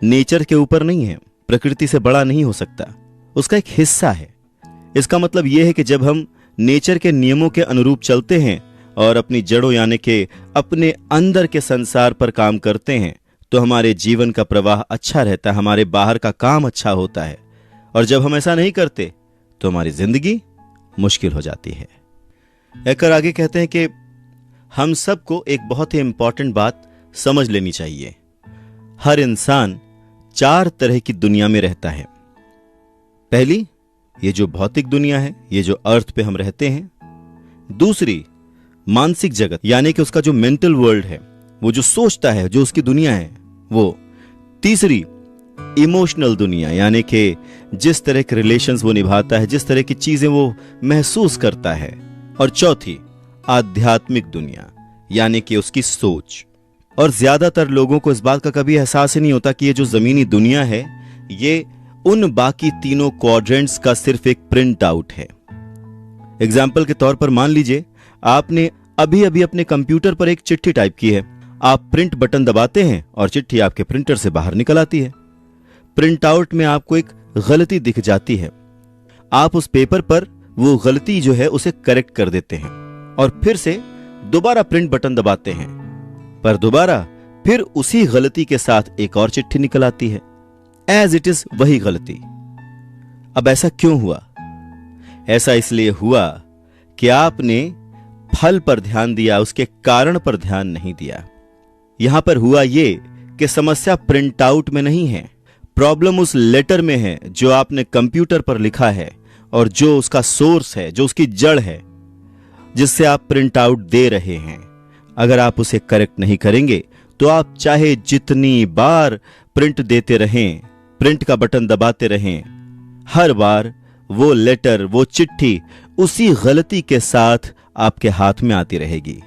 नेचर के ऊपर नहीं है, प्रकृति से बड़ा नहीं हो सकता, उसका एक हिस्सा है। इसका मतलब यह है कि जब हम नेचर के नियमों के अनुरूप चलते हैं और अपनी जड़ों यानी कि अपने अंदर के संसार पर काम करते हैं तो हमारे जीवन का प्रवाह अच्छा रहता है, हमारे बाहर का काम अच्छा होता है। और जब हम ऐसा नहीं करते तो हमारी जिंदगी मुश्किल हो जाती है। एकर आगे कहते हैं कि हम सबको एक बहुत ही इंपॉर्टेंट बात समझ लेनी चाहिए। हर इंसान 4 तरह की दुनिया में रहता है। पहली, ये जो भौतिक दुनिया है, ये जो अर्थ पे हम रहते हैं। दूसरी, मानसिक जगत यानी कि उसका जो मेंटल वर्ल्ड है, वो जो सोचता है, जो उसकी दुनिया है वो। तीसरी, इमोशनल दुनिया, यानी कि जिस तरह के रिलेशंस वो निभाता है, जिस तरह की चीजें वो महसूस करता है। और चौथी, आध्यात्मिक दुनिया, यानी कि उसकी सोच। और ज्यादातर लोगों को इस बात का कभी एहसास ही नहीं होता कि ये जो जमीनी दुनिया है ये उन बाकी तीनों क्वाड्रेंट्स का सिर्फ एक प्रिंट आउट है। एग्जाम्पल के तौर पर मान लीजिए आपने अभी अभी अपने कंप्यूटर पर एक चिट्ठी टाइप की है। आप प्रिंट बटन दबाते हैं और चिट्ठी आपके प्रिंटर से बाहर निकल आती है। प्रिंट आउट में आपको एक गलती दिख जाती है। आप उस पेपर पर वो गलती जो है उसे करेक्ट कर देते हैं और फिर से दोबारा प्रिंट बटन दबाते हैं, पर दोबारा फिर उसी गलती के साथ एक और चिट्ठी निकल आती है। एज इट इज वही गलती। अब ऐसा क्यों हुआ? ऐसा इसलिए हुआ कि आपने फल पर ध्यान दिया, उसके कारण पर ध्यान नहीं दिया। यहां पर हुआ ये कि समस्या प्रिंट आउट में नहीं है, प्रॉब्लम उस लेटर में है जो आपने कंप्यूटर पर लिखा है और जो उसका सोर्स है, जो उसकी जड़ है, जिससे आप प्रिंट आउट दे रहे हैं। अगर आप उसे करेक्ट नहीं करेंगे तो आप चाहे जितनी बार प्रिंट देते रहें, प्रिंट का बटन दबाते रहें, हर बार वो लेटर, वो चिट्ठी उसी गलती के साथ आपके हाथ में आती रहेगी।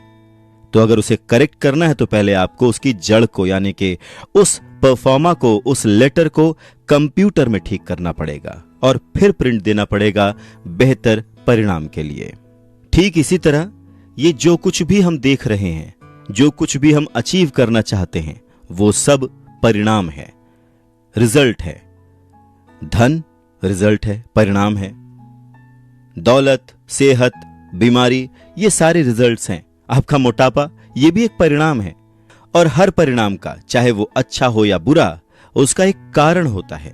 तो अगर उसे करेक्ट करना है तो पहले आपको उसकी जड़ को, यानी कि उस परफॉर्मा को, उस लेटर को कंप्यूटर में ठीक करना पड़ेगा और फिर प्रिंट देना पड़ेगा बेहतर परिणाम के लिए। ठीक इसी तरह ये जो कुछ भी हम देख रहे हैं, जो कुछ भी हम अचीव करना चाहते हैं, वो सब परिणाम है, रिजल्ट है। धन रिजल्ट है, परिणाम है। दौलत, सेहत, बीमारी, ये सारे रिजल्ट्स हैं। आपका मोटापा, ये भी एक परिणाम है। और हर परिणाम का, चाहे वो अच्छा हो या बुरा, उसका एक कारण होता है।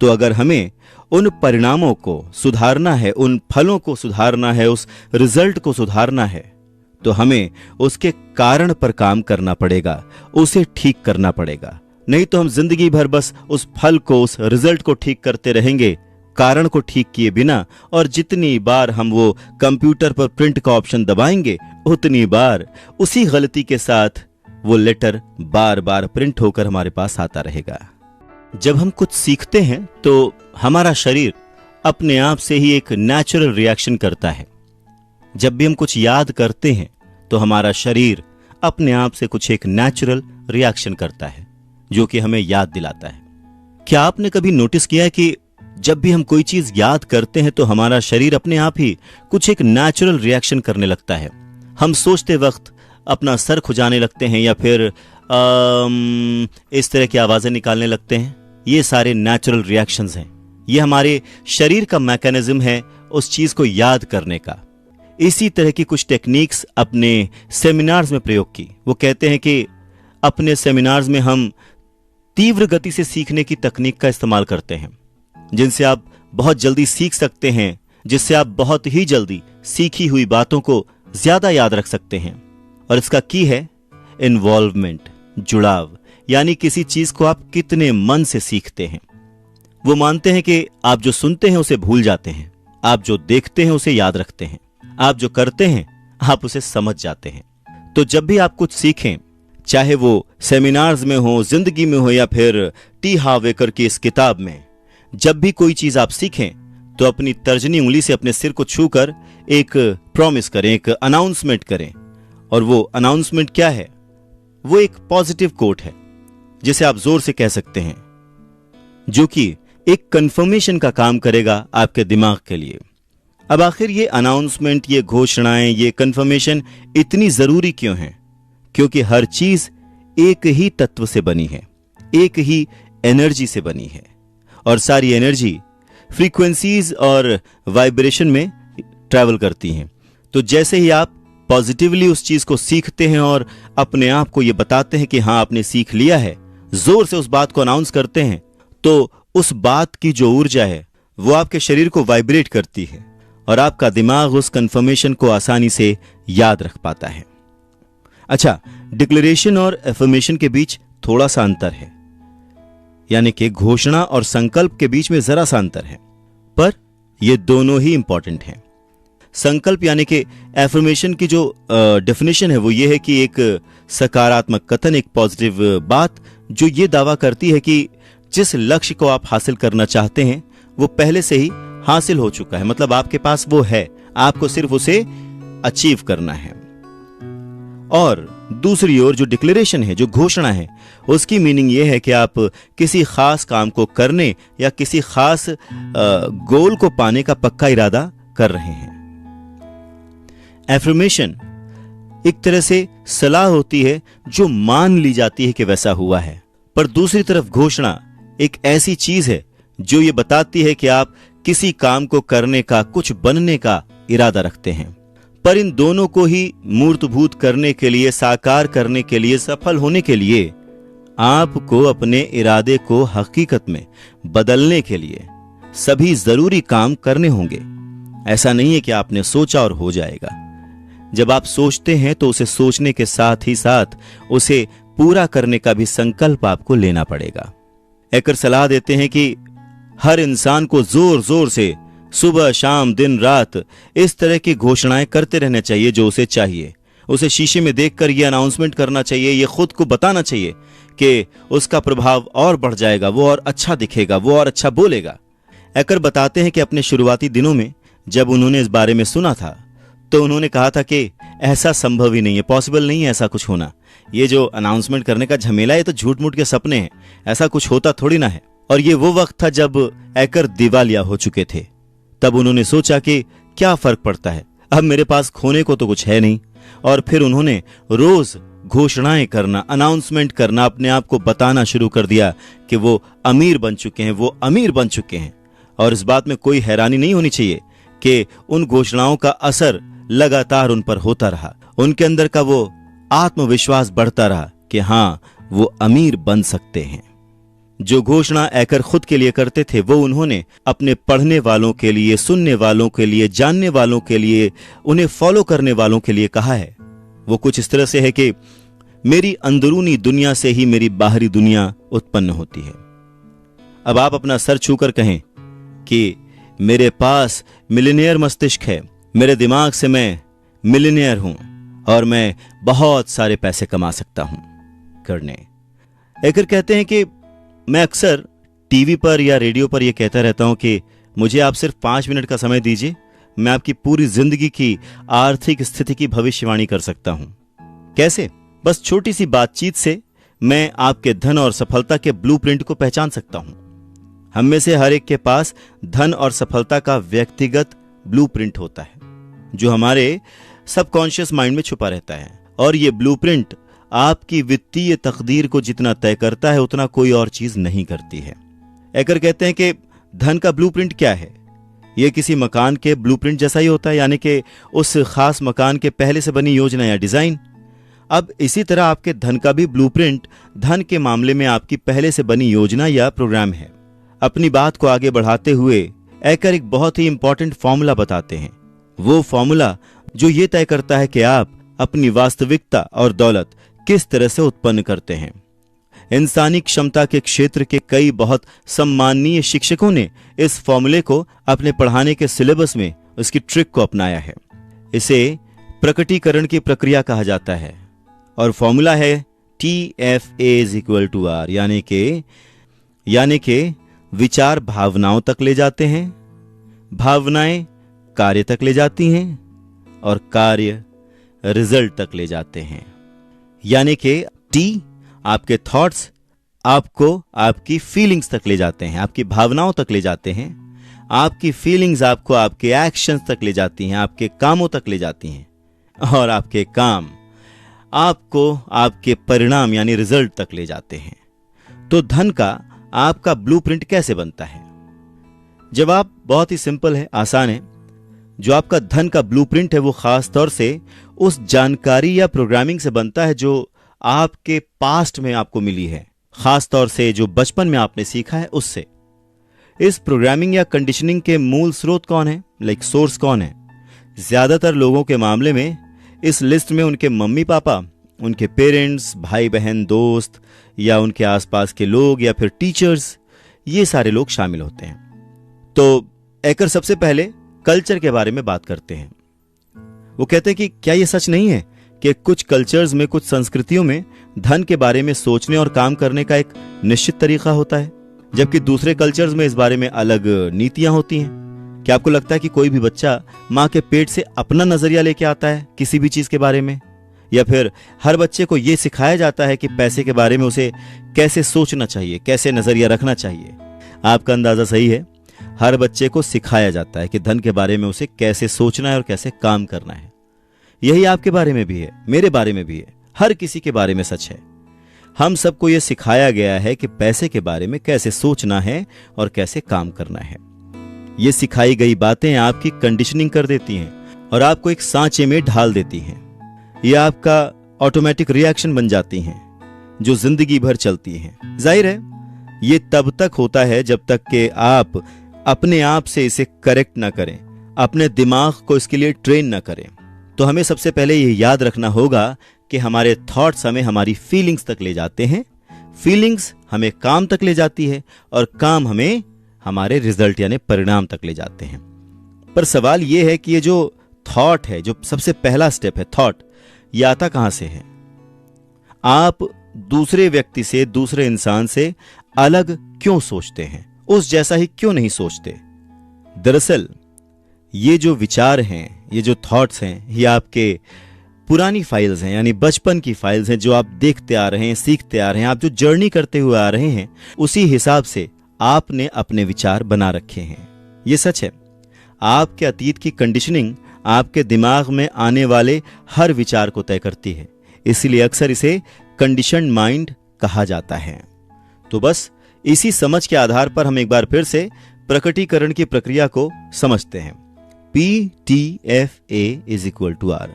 तो अगर हमें उन परिणामों को सुधारना है, उन फलों को सुधारना है, उस रिजल्ट को सुधारना है, तो हमें उसके कारण पर काम करना पड़ेगा, उसे ठीक करना पड़ेगा। नहीं तो हम जिंदगी भर बस उस फल को, उस रिजल्ट को ठीक करते रहेंगे, कारण को ठीक किए बिना। और जितनी बार हम वो कंप्यूटर पर प्रिंट का ऑप्शन दबाएंगे, उतनी बार उसी गलती के साथ वो लेटर बार बार प्रिंट होकर हमारे पास आता रहेगा। जब हम कुछ सीखते हैं तो हमारा शरीर अपने आप से ही एक नेचुरल रिएक्शन करता है। जब भी हम कुछ याद करते हैं तो हमारा शरीर अपने आप से कुछ एक नेचुरल रिएक्शन करता है जो कि हमें याद दिलाता है। क्या आपने कभी नोटिस किया है कि जब भी हम कोई चीज याद करते हैं तो हमारा शरीर अपने आप ही कुछ एक नेचुरल रिएक्शन करने लगता है? हम सोचते वक्त अपना सर खुजाने लगते हैं या फिर इस तरह की आवाजें निकालने लगते हैं। ये सारे नेचुरल रिएक्शंस हैं। ये हमारे शरीर का मैकेनिज्म है उस चीज को याद करने का। इसी तरह की कुछ टेक्निक्स अपने सेमिनार्स में प्रयोग की। वो कहते हैं कि अपने सेमिनार्स में हम तीव्र गति से सीखने की तकनीक का इस्तेमाल करते हैं, जिनसे आप बहुत जल्दी सीख सकते हैं, जिससे आप बहुत ही जल्दी सीखी हुई बातों को ज्यादा याद रख सकते हैं। और इसका की है इन्वॉल्वमेंट, जुड़ाव, यानी किसी चीज को आप कितने मन से सीखते हैं। वो मानते हैं कि आप जो सुनते हैं उसे भूल जाते हैं, आप जो देखते हैं उसे याद रखते हैं, आप जो करते हैं आप उसे समझ जाते हैं। तो जब भी आप कुछ सीखें, चाहे वो सेमिनार्स में हो, जिंदगी में हो या फिर टी हावेकर की इस किताब में, जब भी कोई चीज आप सीखें तो अपनी तर्जनी उंगली से अपने सिर को छूकर एक प्रॉमिस करें, एक अनाउंसमेंट करें। और वो अनाउंसमेंट क्या है? वो एक पॉजिटिव कोट है जिसे आप जोर से कह सकते हैं, जो कि एक कंफर्मेशन का काम करेगा आपके दिमाग के लिए। अब आखिर ये अनाउंसमेंट, ये घोषणाएं, ये कंफर्मेशन इतनी जरूरी क्यों हैं? क्योंकि हर चीज एक ही तत्व से बनी है, एक ही एनर्जी से बनी है, और सारी एनर्जी फ्रीक्वेंसीज और वाइब्रेशन में ट्रैवल करती हैं। तो जैसे ही आप पॉजिटिवली उस चीज को सीखते हैं और अपने आप को यह बताते हैं कि हां आपने सीख लिया है, जोर से उस बात को अनाउंस करते हैं, तो उस बात की जो ऊर्जा है वो आपके शरीर को वाइब्रेट करती है और आपका दिमाग उस कंफर्मेशन को आसानी से याद रख पाता है। अच्छा, डिक्लेरेशन और एफर्मेशन के बीच थोड़ा सा अंतर है, यानी कि घोषणा और संकल्प के बीच में जरा सा अंतर है, पर ये दोनों ही इंपॉर्टेंट हैं। संकल्प यानी कि एफर्मेशन की जो डेफिनेशन है वो ये है कि एक सकारात्मक कथन, एक पॉजिटिव बात जो ये दावा करती है कि जिस लक्ष्य को आप हासिल करना चाहते हैं वो पहले से ही हासिल हो चुका है, मतलब आपके पास वो है, आपको सिर्फ उसे अचीव करना है। और दूसरी ओर जो डिक्लेरेशन है, जो घोषणा है, उसकी मीनिंग यह है कि आप किसी खास काम को करने या किसी खास गोल को पाने का पक्का इरादा कर रहे हैं। एफर्मेशन एक तरह से सलाह होती है जो मान ली जाती है कि वैसा हुआ है, पर दूसरी तरफ घोषणा एक ऐसी चीज है जो ये बताती है कि आप किसी काम को करने का, कुछ बनने का इरादा रखते हैं। पर इन दोनों को ही मूर्तभूत करने के लिए, साकार करने के लिए, सफल होने के लिए आपको अपने इरादे को हकीकत में बदलने के लिए सभी जरूरी काम करने होंगे। ऐसा नहीं है कि आपने सोचा और हो जाएगा। जब आप सोचते हैं तो उसे सोचने के साथ ही साथ उसे पूरा करने का भी संकल्प आपको लेना पड़ेगा। एकर सलाह देते हैं कि हर इंसान को जोर जोर से सुबह शाम दिन रात इस तरह की घोषणाएं करते रहना चाहिए जो उसे चाहिए। उसे शीशे में देखकर यह अनाउंसमेंट करना चाहिए, यह खुद को बताना चाहिए कि उसका प्रभाव और बढ़ जाएगा, वो और अच्छा दिखेगा, वो और अच्छा बोलेगा। एकर बताते हैं कि अपने शुरुआती दिनों में जब उन्होंने इस बारे में सुना था तो उन्होंने कहा था कि ऐसा संभव ही नहीं है, पॉसिबल नहीं है ऐसा कुछ होना। ये जो अनाउंसमेंट करने का झमेला, ये तो झूठ मूठ के सपने हैं, ऐसा कुछ होता थोड़ी ना है। और ये वो वक्त था जब एकर दिवालिया हो चुके थे। तब उन्होंने सोचा कि क्या फर्क पड़ता है, अब मेरे पास खोने को तो कुछ है नहीं। और फिर उन्होंने रोज घोषणाएं करना, अनाउंसमेंट करना, अपने आप को बताना शुरू कर दिया कि वो अमीर बन चुके हैं, वो अमीर बन चुके हैं। और इस बात में कोई हैरानी नहीं होनी चाहिए कि उन घोषणाओं का असर लगातार उन पर होता रहा। उनके अंदर का वो आत्मविश्वास बढ़ता रहा कि हां, वो अमीर बन सकते हैं। जो घोषणा एकर खुद के लिए करते थे वो उन्होंने अपने पढ़ने वालों के लिए, सुनने वालों के लिए, जानने वालों के लिए, उन्हें फॉलो करने वालों के लिए कहा है। वो कुछ इस तरह से है कि मेरी अंदरूनी दुनिया से ही मेरी बाहरी दुनिया उत्पन्न होती है। अब आप अपना सर छूकर कहें कि मेरे पास मिलियनेयर मस्तिष्क है, मेरे दिमाग से मैं मिलियनेयर हूं और मैं बहुत सारे पैसे कमा सकता हूं करने। एकर कहते हैं कि मैं अक्सर टीवी पर या रेडियो पर यह कहता रहता हूं कि मुझे आप सिर्फ 5 मिनट का समय दीजिए, मैं आपकी पूरी जिंदगी की आर्थिक स्थिति की भविष्यवाणी कर सकता हूं। कैसे? बस छोटी सी बातचीत से मैं आपके धन और सफलता के ब्लूप्रिंट को पहचान सकता हूं। हम में से हर एक के पास धन और सफलता का व्यक्तिगत ब्लूप्रिंट होता है जो हमारे सबकॉन्शियस माइंड में छुपा रहता है। और यह ब्लूप्रिंट आपकी वित्तीय तकदीर को जितना तय करता है उतना कोई और चीज नहीं करती है। एकर कहते हैं कि धन का ब्लूप्रिंट क्या है? यह किसी मकान के ब्लूप्रिंट जैसा ही होता है, यानी कि उस खास मकान के पहले से बनी योजना या डिजाइन। अब इसी तरह आपके धन का भी ब्लूप्रिंट धन के मामले में आपकी पहले से बनी योजना या प्रोग्राम है। अपनी बात को आगे बढ़ाते हुए एकर एक बहुत ही इंपॉर्टेंट फॉर्मूला बताते हैं। वो फॉर्मूला जो ये तय करता है कि आप अपनी वास्तविकता और दौलत किस तरह से उत्पन्न करते हैं। इंसानी क्षमता के क्षेत्र के कई बहुत सम्माननीय शिक्षकों ने इस फॉर्मूले को अपने पढ़ाने के सिलेबस में उसकी ट्रिक को अपनाया है। इसे प्रकटीकरण की प्रक्रिया कहा जाता है और फॉर्मूला है TFA=R, यानी कि विचार भावनाओं तक ले जाते हैं, भावनाएं कार्य तक ले जाती हैं और कार्य रिजल्ट तक ले जाते हैं। यानी कि T आपके थॉट्स आपको आपकी फीलिंग्स तक ले जाते हैं, आपकी भावनाओं तक ले जाते हैं, आपकी फीलिंग्स आपको आपके एक्शंस तक ले जाती हैं, आपके कामों तक ले जाती हैं, और आपके काम आपको आपके परिणाम यानी रिजल्ट तक ले जाते हैं। तो धन का आपका ब्लूप्रिंट कैसे बनता है? जवाब बहुत ही सिंपल है, आसान है। जो आपका धन का ब्लूप्रिंट है वो खास तौर से उस जानकारी या प्रोग्रामिंग से बनता है जो आपके पास्ट में आपको मिली है, खास तौर से जो बचपन में आपने सीखा है उससे। इस प्रोग्रामिंग या कंडीशनिंग के मूल स्रोत कौन है, सोर्स कौन है? ज्यादातर लोगों के मामले में इस लिस्ट में उनके मम्मी पापा, उनके पेरेंट्स, भाई बहन, दोस्त या उनके आसपास के लोग या फिर टीचर्स, ये सारे लोग शामिल होते हैं। तो एकर सबसे पहले कल्चर के बारे में बात करते हैं। वो कहते हैं कि क्या यह सच नहीं है कि कुछ कल्चर्स में, कुछ संस्कृतियों में धन के बारे में सोचने और काम करने का एक निश्चित तरीका होता है? जबकि दूसरे कल्चर्स में इस बारे में अलग नीतियां होती हैं। क्या आपको लगता है कि कोई भी बच्चा माँ के पेट से अपना नजरिया लेके आता है किसी भी चीज के बारे में? या फिर हर बच्चे को यह सिखाया जाता है कि पैसे के बारे में उसे कैसे सोचना चाहिए, कैसे नजरिया रखना चाहिए? आपका अंदाजा सही है, हर बच्चे को सिखाया जाता है कि धन के बारे में उसे कैसे सोचना है और कैसे काम करना है। यही आपके बारे में भी है, मेरे बारे में भी है, हर किसी के बारे में सच है। हम सबको यह सिखाया गया है कि पैसे के बारे में कैसे सोचना है और कैसे काम करना है। ये सिखाई गई बातें आपकी कंडीशनिंग कर देती हैं और आपको एक सांचे में ढाल देती हैं। ये आपका ऑटोमेटिक रिएक्शन बन जाती हैं जो जिंदगी भर चलती हैं। जाहिर है ये तब तक होता है जब तक कि आप अपने आप से इसे करेक्ट ना करें, अपने दिमाग को इसके लिए ट्रेन ना करें। तो हमें सबसे पहले ये याद रखना होगा कि हमारे थॉट्स हमें हमारी फीलिंग्स तक ले जाते हैं, फीलिंग्स हमें काम तक ले जाती है और काम हमें हमारे रिजल्ट यानी परिणाम तक ले जाते हैं। पर सवाल यह है कि ये जो थॉट है, जो सबसे पहला स्टेप है थॉट, ये आता कहां से है? आप दूसरे व्यक्ति से, दूसरे इंसान से अलग क्यों सोचते हैं? उस जैसा ही क्यों नहीं सोचते? दरअसल ये जो विचार हैं, ये जो थॉट्स हैं, ये आपके पुरानी फाइल्स हैं, यानी बचपन की फाइल्स हैं जो आप देखते आ रहे हैं, सीखते आ रहे हैं। आप जो जर्नी करते हुए आ रहे हैं उसी हिसाब से आपने अपने विचार बना रखे हैं। ये सच है, आपके अतीत की कंडीशनिंग आपके दिमाग में आने वाले हर विचार को तय करती है। इसलिए अक्सर इसे कंडीशन्ड माइंड कहा जाता है। तो बस इसी समझ के आधार पर हम एक बार फिर से प्रकटीकरण की प्रक्रिया को समझते हैं। PTFA = R।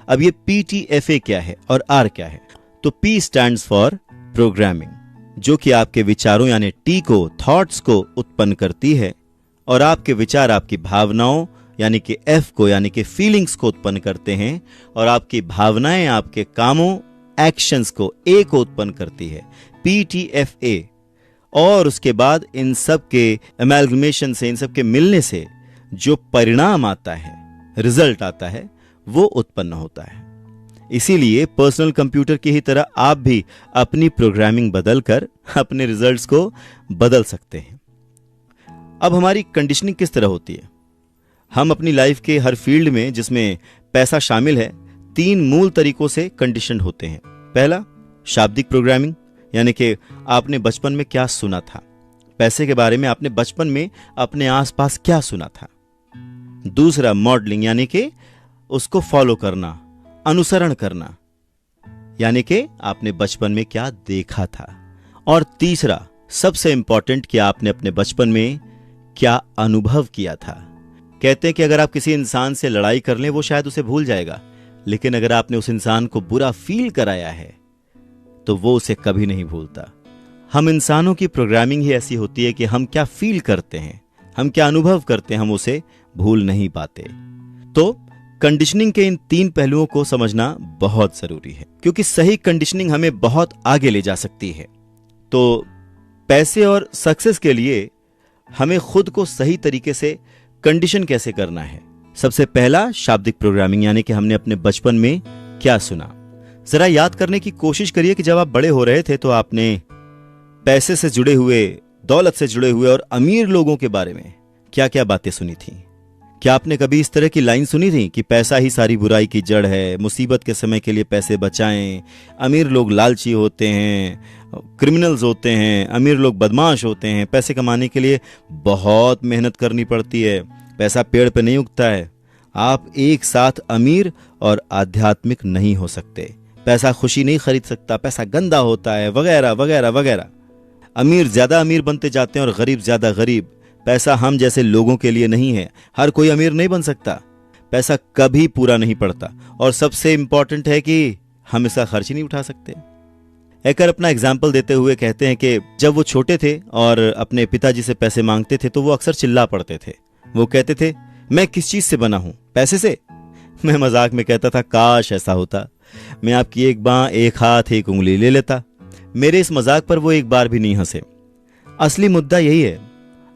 अब ये PTFA क्या है और R क्या है? तो P स्टैंड्स फॉर प्रोग्रामिंग, जो कि आपके विचारों यानी T को, थॉट्स को उत्पन्न करती है, और आपके विचार आपकी भावनाओं यानी कि F को, यानी कि फीलिंग्स को उत्पन्न करते हैं, और आपकी भावनाएं आपके कामों, एक्शंस को, A को उत्पन्न करती है, PTFA। और उसके बाद इन सब के एमैल्गमेशन से, इन सब के मिलने से जो परिणाम आता है, रिजल्ट आता है, वो उत्पन्न होता है। इसीलिए पर्सनल कंप्यूटर की ही तरह आप भी अपनी प्रोग्रामिंग बदलकर अपने रिजल्ट्स को बदल सकते हैं। अब हमारी कंडीशनिंग किस तरह होती है? हम अपनी लाइफ के हर फील्ड में जिसमें पैसा शामिल है, 3 मूल तरीकों से कंडीशनड होते हैं। पहला, शाब्दिक प्रोग्रामिंग, यानी कि आपने बचपन में क्या सुना था, पैसे के बारे में आपने बचपन में अपने आसपास क्या सुना था। दूसरा, मॉडलिंग, यानी कि उसको फॉलो करना, अनुसरण करना, यानी कि आपने बचपन में क्या देखा था। और तीसरा, सबसे इंपॉर्टेंट, कि आपने अपने बचपन में क्या अनुभव किया था। कहते हैं कि अगर आप किसी इंसान से लड़ाई कर लें, वो शायद उसे भूल जाएगा, लेकिन अगर आपने उस इंसान को बुरा फील कराया है तो वो उसे कभी नहीं भूलता। हम इंसानों की प्रोग्रामिंग ही ऐसी होती है कि हम क्या फील करते हैं, हम क्या अनुभव करते हैं, हम उसे भूल नहीं पाते। तो कंडीशनिंग के इन 3 पहलुओं को समझना बहुत जरूरी है, क्योंकि सही कंडीशनिंग हमें बहुत आगे ले जा सकती है। तो पैसे और सक्सेस के लिए हमें खुद को सही तरीके से कंडीशन कैसे करना है? सबसे पहला, शाब्दिक प्रोग्रामिंग, यानी कि हमने अपने बचपन में क्या सुना। जरा याद करने की कोशिश करिए कि जब आप बड़े हो रहे थे तो आपने पैसे से जुड़े हुए, दौलत से जुड़े हुए और अमीर लोगों के बारे में क्या क्या बातें सुनी थी। क्या आपने कभी इस तरह की लाइन सुनी थी कि पैसा ही सारी बुराई की जड़ है, मुसीबत के समय के लिए पैसे बचाएं, अमीर लोग लालची होते हैं, क्रिमिनल्स होते हैं, अमीर लोग बदमाश होते हैं, पैसे कमाने के लिए बहुत मेहनत करनी पड़ती है, पैसा पेड़ पे नहीं उगता है, आप एक साथ अमीर और आध्यात्मिक नहीं हो सकते, पैसा खुशी नहीं खरीद सकता, पैसा गंदा होता है, वगैरह वगैरह वगैरह। अमीर ज्यादा अमीर बनते जाते हैं और गरीब ज्यादा गरीब। पैसा हम जैसे लोगों के लिए नहीं है, हर कोई अमीर नहीं बन सकता, पैसा कभी पूरा नहीं पड़ता, और सबसे इंपॉर्टेंट है कि हम इसका खर्च ही नहीं उठा सकते। हैकर अपना एग्जाम्पल देते हुए कहते हैं कि जब वो छोटे थे और अपने पिताजी से पैसे मांगते थे तो वो अक्सर चिल्ला पड़ते थे। वो कहते थे, मैं किस चीज से बना हूं, पैसे से? मैं मजाक में कहता था, काश ऐसा होता, मैं आपकी एक बांह, एक हाथ, एक उंगली ले लेता। मेरे इस मजाक पर वो एक बार भी नहीं हंसे। असली मुद्दा यही है,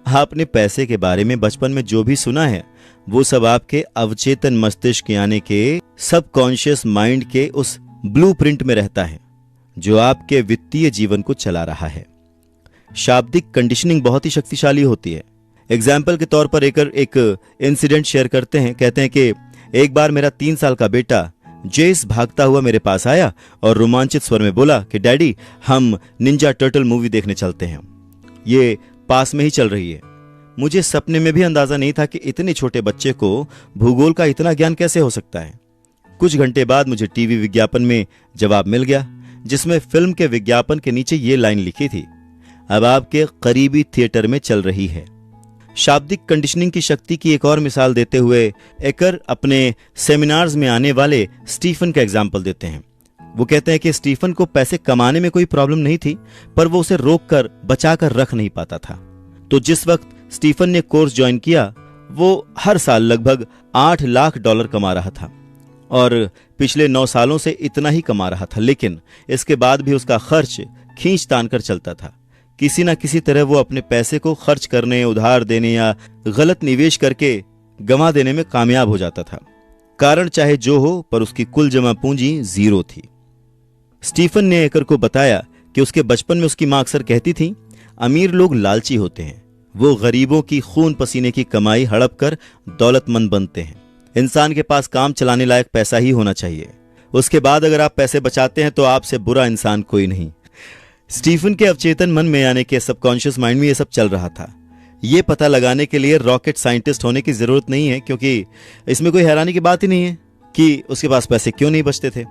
आपने पैसे के बारे में बचपन में जो भी सुना है वो सब आपके अवचेतन मस्तिष्क यानी के सबकॉन्शियस माइंड के उस ब्लूप्रिंट में रहता है जो आपके वित्तीय जीवन को चला रहा है। शाब्दिक कंडीशनिंग बहुत ही शक्तिशाली होती है। एग्जाम्पल के तौर पर एक इंसिडेंट शेयर करते हैं। कहते हैं कि एक बार मेरा 3 साल का बेटा जेस भागता हुआ मेरे पास आया और रोमांचित स्वर में बोला कि डैडी, हम निंजा टर्टल मूवी देखने चलते हैं, ये पास में ही चल रही है। मुझे सपने में भी अंदाजा नहीं था कि इतने छोटे बच्चे को भूगोल का इतना ज्ञान कैसे हो सकता है। कुछ घंटे बाद मुझे टीवी विज्ञापन में जवाब मिल गया, जिसमें फिल्म के विज्ञापन के नीचे ये लाइन लिखी थी, अब आपके करीबी थिएटर में चल रही है। शाब्दिक कंडीशनिंग की शक्ति की एक और मिसाल देते हुए एकर अपने सेमिनार्स में आने वाले स्टीफन का एग्जाम्पल देते हैं। वो कहते हैं कि स्टीफन को पैसे कमाने में कोई प्रॉब्लम नहीं थी, पर वो उसे रोककर बचाकर रख नहीं पाता था। तो जिस वक्त स्टीफन ने कोर्स ज्वाइन किया, वो हर साल लगभग $8 लाख कमा रहा था और पिछले 9 सालों से इतना ही कमा रहा था। लेकिन इसके बाद भी उसका खर्च खींच तान कर चलता था। किसी ना किसी तरह वो अपने पैसे को खर्च करने, उधार देने या गलत निवेश करके गंवा देने में कामयाब हो जाता था। कारण चाहे जो हो, पर उसकी कुल जमा पूंजी 0 थी। स्टीफन ने एकर को बताया कि उसके बचपन में उसकी मां अक्सर कहती थी, अमीर लोग लालची होते हैं, वो गरीबों की खून पसीने की कमाई हड़प कर दौलतमंद बनते हैं। इंसान के पास काम चलाने लायक पैसा ही होना चाहिए, उसके बाद अगर आप पैसे बचाते हैं तो आपसे बुरा इंसान कोई नहीं। स्टीफन के अवचेतन मन में यानी कि सबकॉन्शियस माइंड में ये सब चल रहा था। ये पता लगाने के लिए रॉकेट साइंटिस्ट होने की जरूरत नहीं है, क्योंकि इसमें कोई हैरानी की बात ही नहीं है कि उसके पास पैसे क्यों नहीं बचते थे।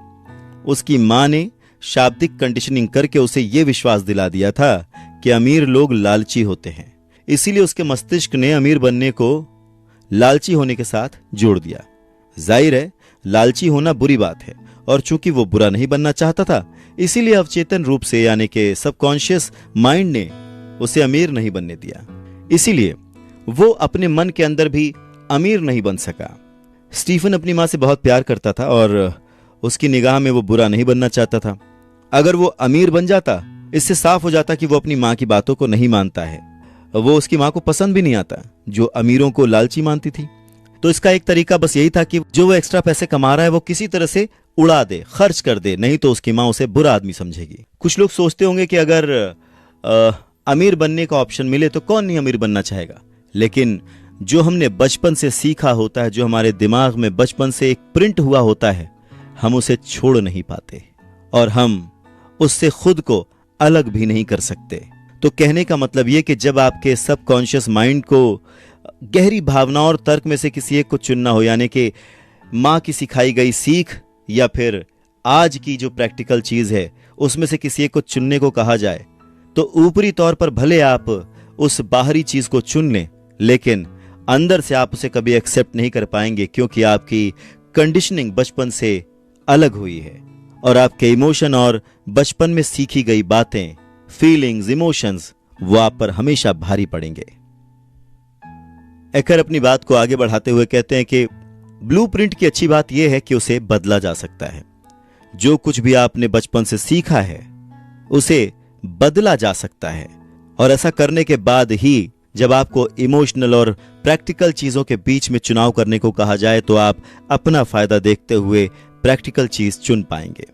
उसकी मां ने शाब्दिक कंडीशनिंग करके उसे यह विश्वास दिला दिया था कि अमीर लोग लालची होते हैं। इसीलिए उसके मस्तिष्क ने अमीर बनने को लालची होने के साथ जोड़ दिया। जाहिर है, लालची होना बुरी बात है, और चूंकि वो बुरा नहीं बनना चाहता था, इसीलिए अवचेतन रूप से यानी कि सबकॉन्शियस माइंड ने उसे अमीर नहीं बनने दिया। इसीलिए वो अपने मन के अंदर भी अमीर नहीं बन सका। स्टीफन अपनी मां से बहुत प्यार करता था और उसकी निगाह में वो बुरा नहीं बनना चाहता था। अगर वो अमीर बन जाता, इससे साफ हो जाता कि वो अपनी मां की बातों को नहीं मानता है। वो उसकी मां को पसंद भी नहीं आता, जो अमीरों को लालची मानती थी। तो इसका एक तरीका बस यही था कि जो वो एक्स्ट्रा पैसे कमा रहा है वो किसी तरह से उड़ा दे, खर्च कर दे, नहीं तो उसकी मां उसे बुरा आदमी समझेगी। कुछ लोग सोचते होंगे कि अगर अमीर बनने का ऑप्शन मिले तो कौन नहीं अमीर बनना चाहेगा। लेकिन जो हमने बचपन से सीखा होता है, जो हमारे दिमाग में बचपन से एक प्रिंट हुआ होता है, हम उसे छोड़ नहीं पाते और हम उससे खुद को अलग भी नहीं कर सकते। तो कहने का मतलब यह कि जब आपके सबकॉन्शियस माइंड को गहरी भावनाओं और तर्क में से किसी एक को चुनना हो, यानी कि मां की सिखाई गई सीख या फिर आज की जो प्रैक्टिकल चीज है, उसमें से किसी एक को चुनने को कहा जाए, तो ऊपरी तौर पर भले आप उस बाहरी चीज को चुन लें, लेकिन अंदर से आप उसे कभी एक्सेप्ट नहीं कर पाएंगे, क्योंकि आपकी कंडीशनिंग बचपन से अलग हुई है और आपके इमोशन और बचपन में सीखी गई बातें, फीलिंग्स, इमोशंस, वो आप पर हमेशा भारी पड़ेंगे। एकर अपनी बात को आगे बढ़ाते हुए कहते हैं कि ब्लूप्रिंट की अच्छी बात यह है कि उसे बदला जा सकता है। जो कुछ भी आपने बचपन से सीखा है उसे बदला जा सकता है, और ऐसा करने के बाद ही जब आपको इमोशनल और प्रैक्टिकल चीजों के बीच में चुनाव करने को कहा जाए तो आप अपना फायदा देखते हुए प्रैक्टिकल चीज चुन पाएंगे।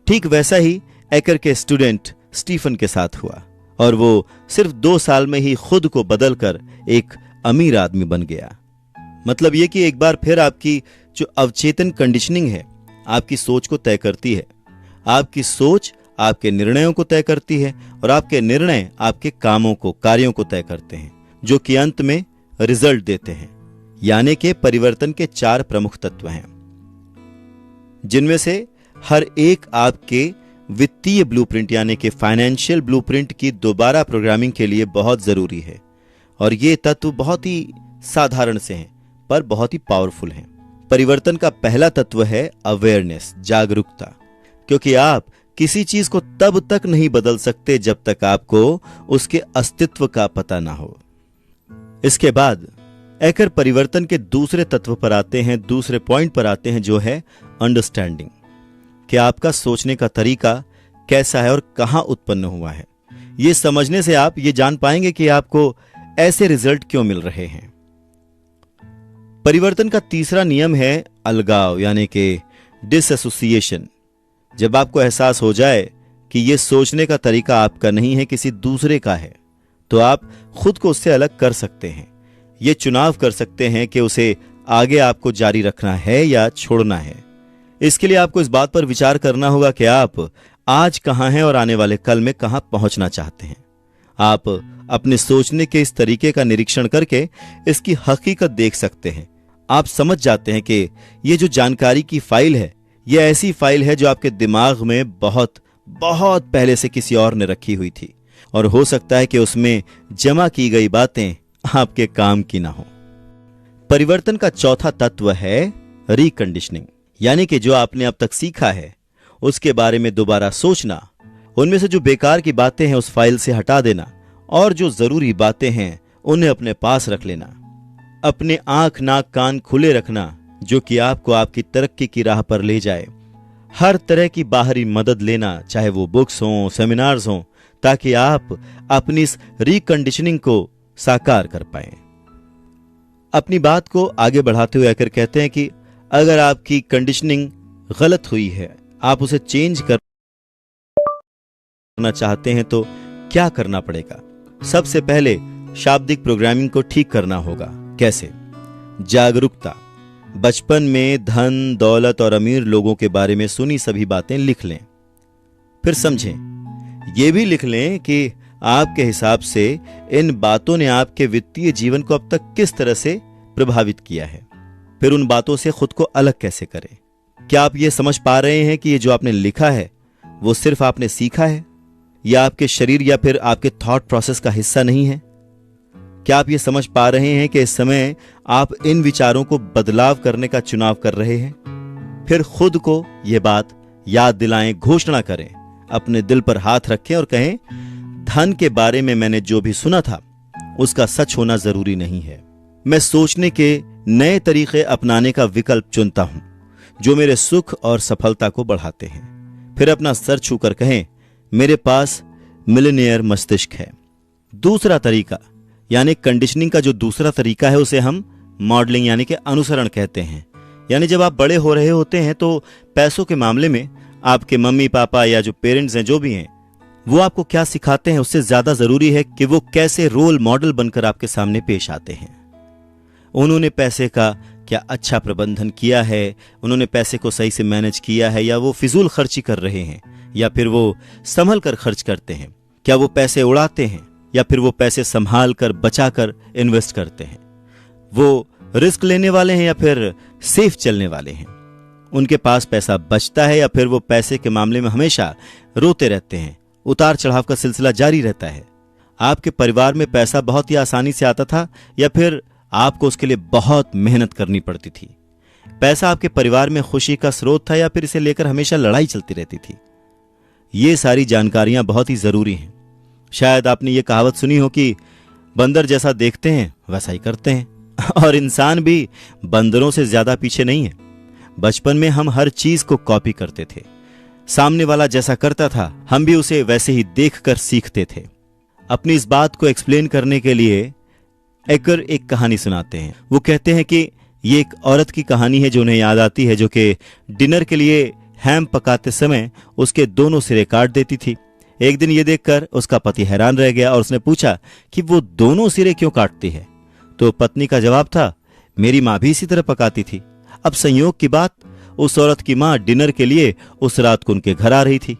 ठीक वैसा ही एकर के स्टूडेंट स्टीफन के साथ हुआ और वो सिर्फ 2 साल में ही खुद को बदलकर एक अमीर आदमी बन गया। मतलब यह कि एक बार फिर आपकी जो अवचेतन कंडीशनिंग है आपकी सोच को तय करती है। आपकी सोच आपके निर्णयों को तय करती है और आपके निर्णय आपके कार्यों को तय करते हैं, जो कि अंत में रिजल्ट देते हैं। यानी कि परिवर्तन के 4 प्रमुख तत्व हैं, जिनमें से हर एक आपके वित्तीय ब्लूप्रिंट यानी कि फाइनेंशियल ब्लूप्रिंट की दोबारा प्रोग्रामिंग के लिए बहुत जरूरी है। और ये तत्व बहुत ही साधारण से हैं पर बहुत ही पावरफुल हैं। परिवर्तन का पहला तत्व है अवेयरनेस, जागरूकता, क्योंकि आप किसी चीज को तब तक नहीं बदल सकते जब तक आपको उसके अस्तित्व का पता ना हो। इसके बाद एकर परिवर्तन के दूसरे तत्व पर आते हैं, दूसरे पॉइंट पर आते हैं, जो है अंडरस्टैंडिंग, कि आपका सोचने का तरीका कैसा है और कहां उत्पन्न हुआ है। यह समझने से आप ये जान पाएंगे कि आपको ऐसे रिजल्ट क्यों मिल रहे हैं। परिवर्तन का तीसरा नियम है अलगाव यानी कि डिसएसोसिएशन। जब आपको एहसास हो जाए कि यह सोचने का तरीका आपका नहीं है, किसी दूसरे का है, तो आप खुद को उससे अलग कर सकते हैं। ये चुनाव कर सकते हैं कि उसे आगे आपको जारी रखना है या छोड़ना है। इसके लिए आपको इस बात पर विचार करना होगा कि आप आज कहां हैं और आने वाले कल में कहां पहुंचना चाहते हैं। आप अपने सोचने के इस तरीके का निरीक्षण करके इसकी हकीकत देख सकते हैं। आप समझ जाते हैं कि ये जो जानकारी की फाइल है, ये ऐसी फाइल है जो आपके दिमाग में बहुत बहुत पहले से किसी और ने रखी हुई थी, और हो सकता है कि उसमें जमा की गई बातें आपके काम की ना हो। परिवर्तन का चौथा तत्व है रिकंडीशनिंग, यानी कि जो आपने अब तक सीखा है उसके बारे में दोबारा सोचना, उनमें से जो बेकार की बातें हैं उस फाइल से हटा देना, और जो जरूरी बातें हैं उन्हें अपने पास रख लेना। अपने आंख नाक कान खुले रखना, जो कि आपको आपकी तरक्की की राह पर ले जाए। हर तरह की बाहरी मदद लेना, चाहे वो बुक्स हों, सेमिनार्स हों, ताकि आप अपनी इस रिकंडीशनिंग को साकार कर पाएं। अपनी बात को आगे बढ़ाते हुए आकर कहते हैं कि अगर आपकी कंडीशनिंग गलत हुई है, आप उसे चेंज करना चाहते हैं, तो क्या करना पड़ेगा? सबसे पहले शाब्दिक प्रोग्रामिंग को ठीक करना होगा। कैसे? जागरूकता। बचपन में धन, दौलत और अमीर लोगों के बारे में सुनी सभी बातें लिख लें। फिर समझें, यह भी लिख लें कि आपके हिसाब से इन बातों ने आपके वित्तीय जीवन को अब तक किस तरह से प्रभावित किया है। फिर उन बातों से खुद को अलग कैसे करें। क्या आप ये समझ पा रहे हैं कि ये जो आपने लिखा है वो सिर्फ आपने सीखा है, या आपके शरीर या फिर आपके थॉट प्रोसेस का हिस्सा नहीं है? क्या आप ये समझ पा रहे हैं कि इस समय आप इन विचारों को बदलाव करने का चुनाव कर रहे हैं? फिर खुद को यह बात याद दिलाएं, घोषणा करें, अपने दिल पर हाथ रखें और कहें, धन के बारे में मैंने जो भी सुना था उसका सच होना जरूरी नहीं है। मैं सोचने के नए तरीके अपनाने का विकल्प चुनता हूं जो मेरे सुख और सफलता को बढ़ाते हैं। फिर अपना सर छूकर कहें, मेरे पास मिलियनेयर मस्तिष्क है। दूसरा तरीका यानी कंडीशनिंग का जो दूसरा तरीका है उसे हम मॉडलिंग यानी कि अनुसरण कहते हैं। यानी जब आप बड़े हो रहे होते हैं तो पैसों के मामले में आपके मम्मी पापा या जो पेरेंट्स हैं, जो भी हैं, वो आपको क्या सिखाते हैं उससे ज्यादा जरूरी है कि वो कैसे रोल मॉडल बनकर आपके सामने पेश आते हैं। उन्होंने पैसे का क्या अच्छा प्रबंधन किया है, उन्होंने पैसे को सही से मैनेज किया है, या वो फिजूल खर्ची कर रहे हैं, या फिर वो संभल कर खर्च करते हैं। क्या वो पैसे उड़ाते हैं, या फिर वो पैसे संभाल कर बचा कर इन्वेस्ट करते हैं। वो रिस्क लेने वाले हैं या फिर सेफ चलने वाले हैं। उनके पास पैसा बचता है या फिर वो पैसे के मामले में हमेशा रोते रहते हैं। उतार चढ़ाव का सिलसिला जारी रहता है। आपके परिवार में पैसा बहुत ही आसानी से आता था या फिर आपको उसके लिए बहुत मेहनत करनी पड़ती थी? पैसा आपके परिवार में खुशी का स्रोत था या फिर इसे लेकर हमेशा लड़ाई चलती रहती थी? ये सारी जानकारियां बहुत ही जरूरी हैं। शायद आपने ये कहावत सुनी हो कि बंदर जैसा देखते हैं वैसा ही करते हैं, और इंसान भी बंदरों से ज्यादा पीछे नहीं है। बचपन में हम हर चीज को कॉपी करते थे। सामने वाला जैसा करता था हम भी उसे वैसे ही देखकर सीखते थे। अपनी इस बात को एक्सप्लेन करने के लिए एकर एक कहानी सुनाते हैं। वो कहते हैं कि ये एक औरत की कहानी है जो उन्हें याद आती है, जो कि डिनर के लिए हैम पकाते समय उसके दोनों सिरे काट देती थी। एक दिन ये देखकर उसका पति हैरान रह गया और उसने पूछा कि वो दोनों सिरे क्यों काटती है। तो पत्नी का जवाब था, मेरी माँ भी इसी तरह पकाती थी। अब संयोग की बात, उस औरत की माँ डिनर के लिए उस रात को उनके घर आ रही थी।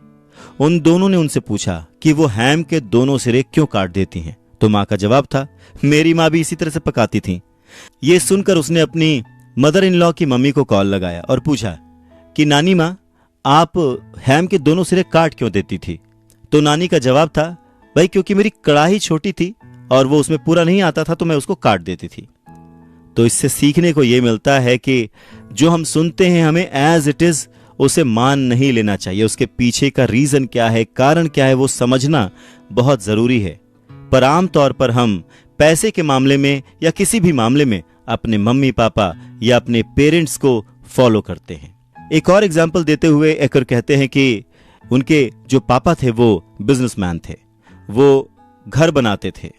उन दोनों ने उनसे पूछा कि वो हैम के दोनों सिरे क्यों काट देती हैं। तो माँ का जवाब था, मेरी माँ भी इसी तरह से पकाती थी। ये सुनकर उसने अपनी मदर इन लॉ की मम्मी को कॉल लगाया और पूछा कि नानी माँ, आप हैम के दोनों सिरे काट क्यों देती थी? तो नानी का जवाब था, भाई क्योंकि मेरी कड़ाही छोटी थी और वो उसमें पूरा नहीं आता था तो मैं उसको काट देती थी। तो इससे सीखने को यह मिलता है कि जो हम सुनते हैं हमें एज इट इज उसे मान नहीं लेना चाहिए। उसके पीछे का रीजन क्या है, कारण क्या है, वो समझना बहुत जरूरी है। पर आमतौर पर हम पैसे के मामले में या किसी भी मामले में अपने मम्मी पापा या अपने पेरेंट्स को फॉलो करते हैं। एक और एग्जाम्पल देते हुए एकर कहते हैं कि उनके जो पापा थे वो बिजनेसमैन थे। वो घर बनाते थे,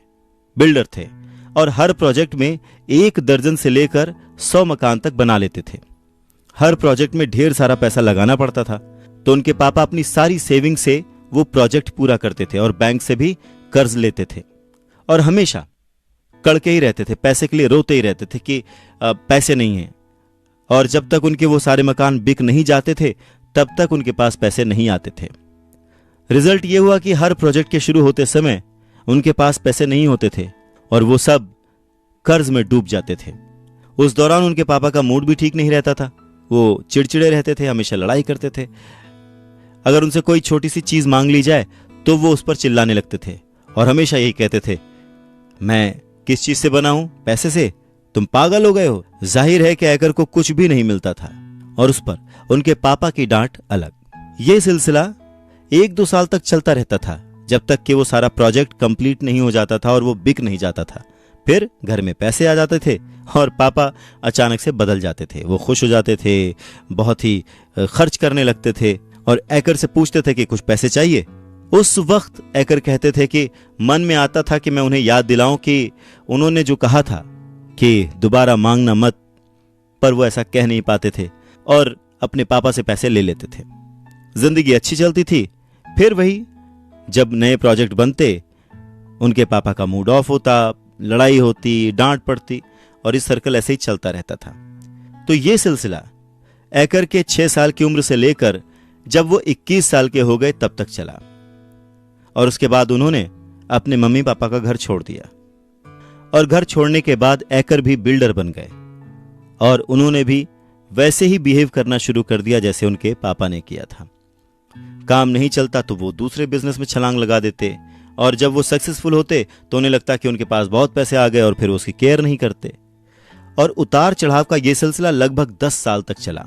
बिल्डर थे, और हर प्रोजेक्ट में 1 दर्जन से लेकर 100 मकान तक बना लेते थे। हर प्रोजेक्ट में ढेर सारा पैसा लगाना पड़ता था, तो उनके पापा अपनी सारी सेविंग से वो प्रोजेक्ट पूरा करते थे और बैंक से भी कर्ज लेते थे और हमेशा कड़के ही रहते थे, पैसे के लिए रोते ही रहते थे कि पैसे नहीं हैं। और जब तक उनके वो सारे मकान बिक नहीं जाते थे तब तक उनके पास पैसे नहीं आते थे। रिजल्ट ये हुआ कि हर प्रोजेक्ट के शुरू होते समय उनके पास पैसे नहीं होते थे और वो सब कर्ज में डूब जाते थे। उस दौरान उनके पापा का मूड भी ठीक नहीं रहता था, वो चिड़चिड़े रहते थे, हमेशा लड़ाई करते थे। अगर उनसे कोई छोटी सी चीज मांग ली जाए तो वो उस पर चिल्लाने लगते थे और हमेशा यही कहते थे, मैं किस चीज से बना हूं? पैसे से? तुम पागल हो गए हो। जाहिर है कि ऐकर को कुछ भी नहीं मिलता था और उस पर उनके पापा की डांट अलग। यह सिलसिला 1-2 साल तक चलता रहता था, जब तक कि वो सारा प्रोजेक्ट कंप्लीट नहीं हो जाता था और वो बिक नहीं जाता था। फिर घर में पैसे आ जाते थे और पापा अचानक से बदल जाते थे। वो खुश हो जाते थे, बहुत ही खर्च करने लगते थे और ऐकर से पूछते थे कि कुछ पैसे चाहिए। उस वक्त ऐकर कहते थे कि मन में आता था कि मैं उन्हें याद दिलाऊं कि उन्होंने जो कहा था कि दोबारा मांगना मत, पर वो ऐसा कह नहीं पाते थे और अपने पापा से पैसे ले लेते थे। जिंदगी अच्छी चलती थी। फिर वही, जब नए प्रोजेक्ट बनते उनके पापा का मूड ऑफ होता, लड़ाई होती, डांट पड़ती और इस सर्कल ऐसे ही चलता रहता था। तो ये सिलसिला ऐकर के 6 साल की उम्र से लेकर जब वो 21 साल के हो गए तब तक चला और उसके बाद उन्होंने अपने मम्मी पापा का घर छोड़ दिया। और घर छोड़ने के बाद ऐकर भी बिल्डर बन गए और उन्होंने भी वैसे ही बिहेव करना शुरू कर दिया जैसे उनके पापा ने किया था। काम नहीं चलता तो वो दूसरे बिजनेस में छलांग लगा देते और जब वो सक्सेसफुल होते तो उन्हें लगता कि उनके पास बहुत पैसे आ गए और फिर वो उसकी केयर नहीं करते। और उतार चढ़ाव का यह सिलसिला लगभग 10 साल तक चला।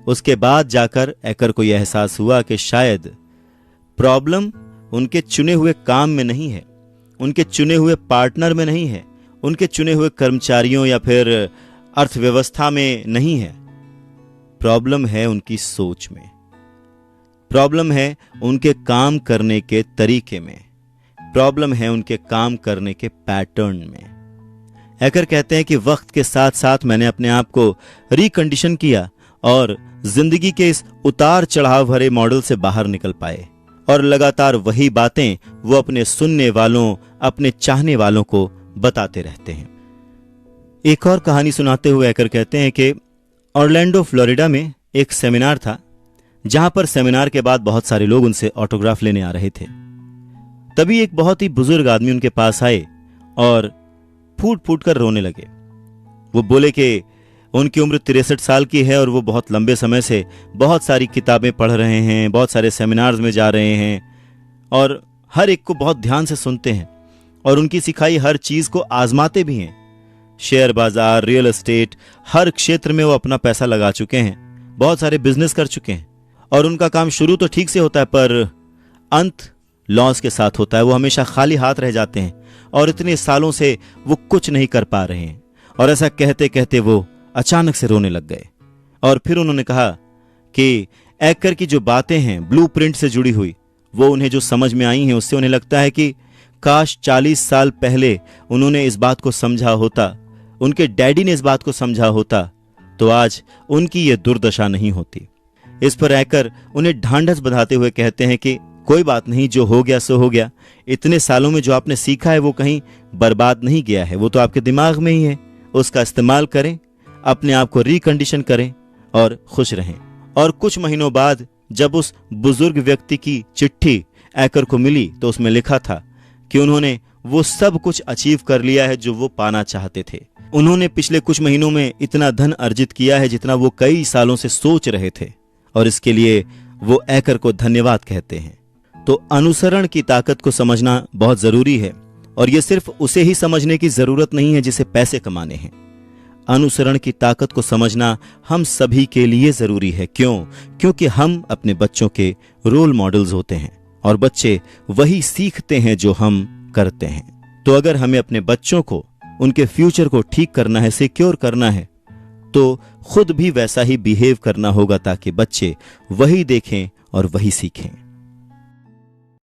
उसके बाद जाकर ऐकर को यह एहसास हुआ कि शायद प्रॉब्लम उनके चुने हुए काम में नहीं है, उनके चुने हुए पार्टनर में नहीं है, उनके चुने हुए कर्मचारियों या फिर अर्थव्यवस्था में नहीं है। प्रॉब्लम है उनकी सोच में, प्रॉब्लम है उनके काम करने के तरीके में, प्रॉब्लम है उनके काम करने के पैटर्न में। ऐकर कहते हैं कि वक्त के साथ साथ मैंने अपने आप को रिकंडीशन किया और जिंदगी के इस उतार चढ़ाव भरे मॉडल से बाहर निकल पाए और लगातार वही बातें वो अपने सुनने वालों, अपने चाहने वालों को बताते रहते हैं। एक और कहानी सुनाते हुए ऐकर कहते हैं कि ऑरलैंडो फ्लोरिडा में एक सेमिनार था जहां पर सेमिनार के बाद बहुत सारे लोग उनसे ऑटोग्राफ लेने आ रहे थे। तभी एक बहुत ही बुजुर्ग आदमी उनके पास आए और फूट फूट कर रोने लगे। वो बोले कि उनकी उम्र 63 साल की है और वो बहुत लंबे समय से बहुत सारी किताबें पढ़ रहे हैं, बहुत सारे सेमिनार्स में जा रहे हैं और हर एक को बहुत ध्यान से सुनते हैं और उनकी सिखाई हर चीज को आजमाते भी हैं। शेयर बाजार, रियल एस्टेट, हर क्षेत्र में वो अपना पैसा लगा चुके हैं, बहुत सारे बिजनेस कर चुके हैं और उनका काम शुरू तो ठीक से होता है पर अंत लॉस के साथ होता है। वो हमेशा खाली हाथ रह जाते हैं और इतने सालों से वो कुछ नहीं कर पा रहे हैं। और ऐसा कहते कहते वो अचानक से रोने लग गए और फिर उन्होंने कहा कि ऐकर की जो बातें हैं ब्लूप्रिंट से जुड़ी हुई, वो उन्हें जो समझ में आई हैं उससे उन्हें लगता है कि काश 40 साल पहले उन्होंने इस बात को समझा होता, उनके डैडी ने इस बात को समझा होता तो आज उनकी ये दुर्दशा नहीं होती। इस पर ऐकर उन्हें ढांढस बंधाते हुए कहते हैं कि कोई बात नहीं, जो हो गया सो हो गया। इतने सालों में जो आपने सीखा है वो कहीं बर्बाद नहीं गया है, वो तो आपके दिमाग में ही है। उसका इस्तेमाल करें, अपने आप को रिकंडीशन करें और खुश रहें। और कुछ महीनों बाद जब उस बुजुर्ग व्यक्ति की चिट्ठी ऐकर को मिली तो उसमें लिखा था कि उन्होंने वो सब कुछ अचीव कर लिया है जो वो पाना चाहते थे। उन्होंने पिछले कुछ महीनों में इतना धन अर्जित किया है जितना वो कई सालों से सोच रहे थे और इसके लिए वो ऐकर को धन्यवाद कहते हैं। तो अनुसरण की ताकत को समझना बहुत जरूरी है और ये सिर्फ उसे ही समझने की जरूरत नहीं है जिसे पैसे कमाने हैं। अनुसरण की ताकत को समझना हम सभी के लिए जरूरी है। क्योंकि हम अपने बच्चों के रोल मॉडल्स होते हैं और बच्चे वही सीखते हैं जो हम करते हैं। तो अगर हमें अपने बच्चों को, उनके फ्यूचर को ठीक करना है, सिक्योर करना है, तो खुद भी वैसा ही बिहेव करना होगा ताकि बच्चे वही देखें और वही सीखें।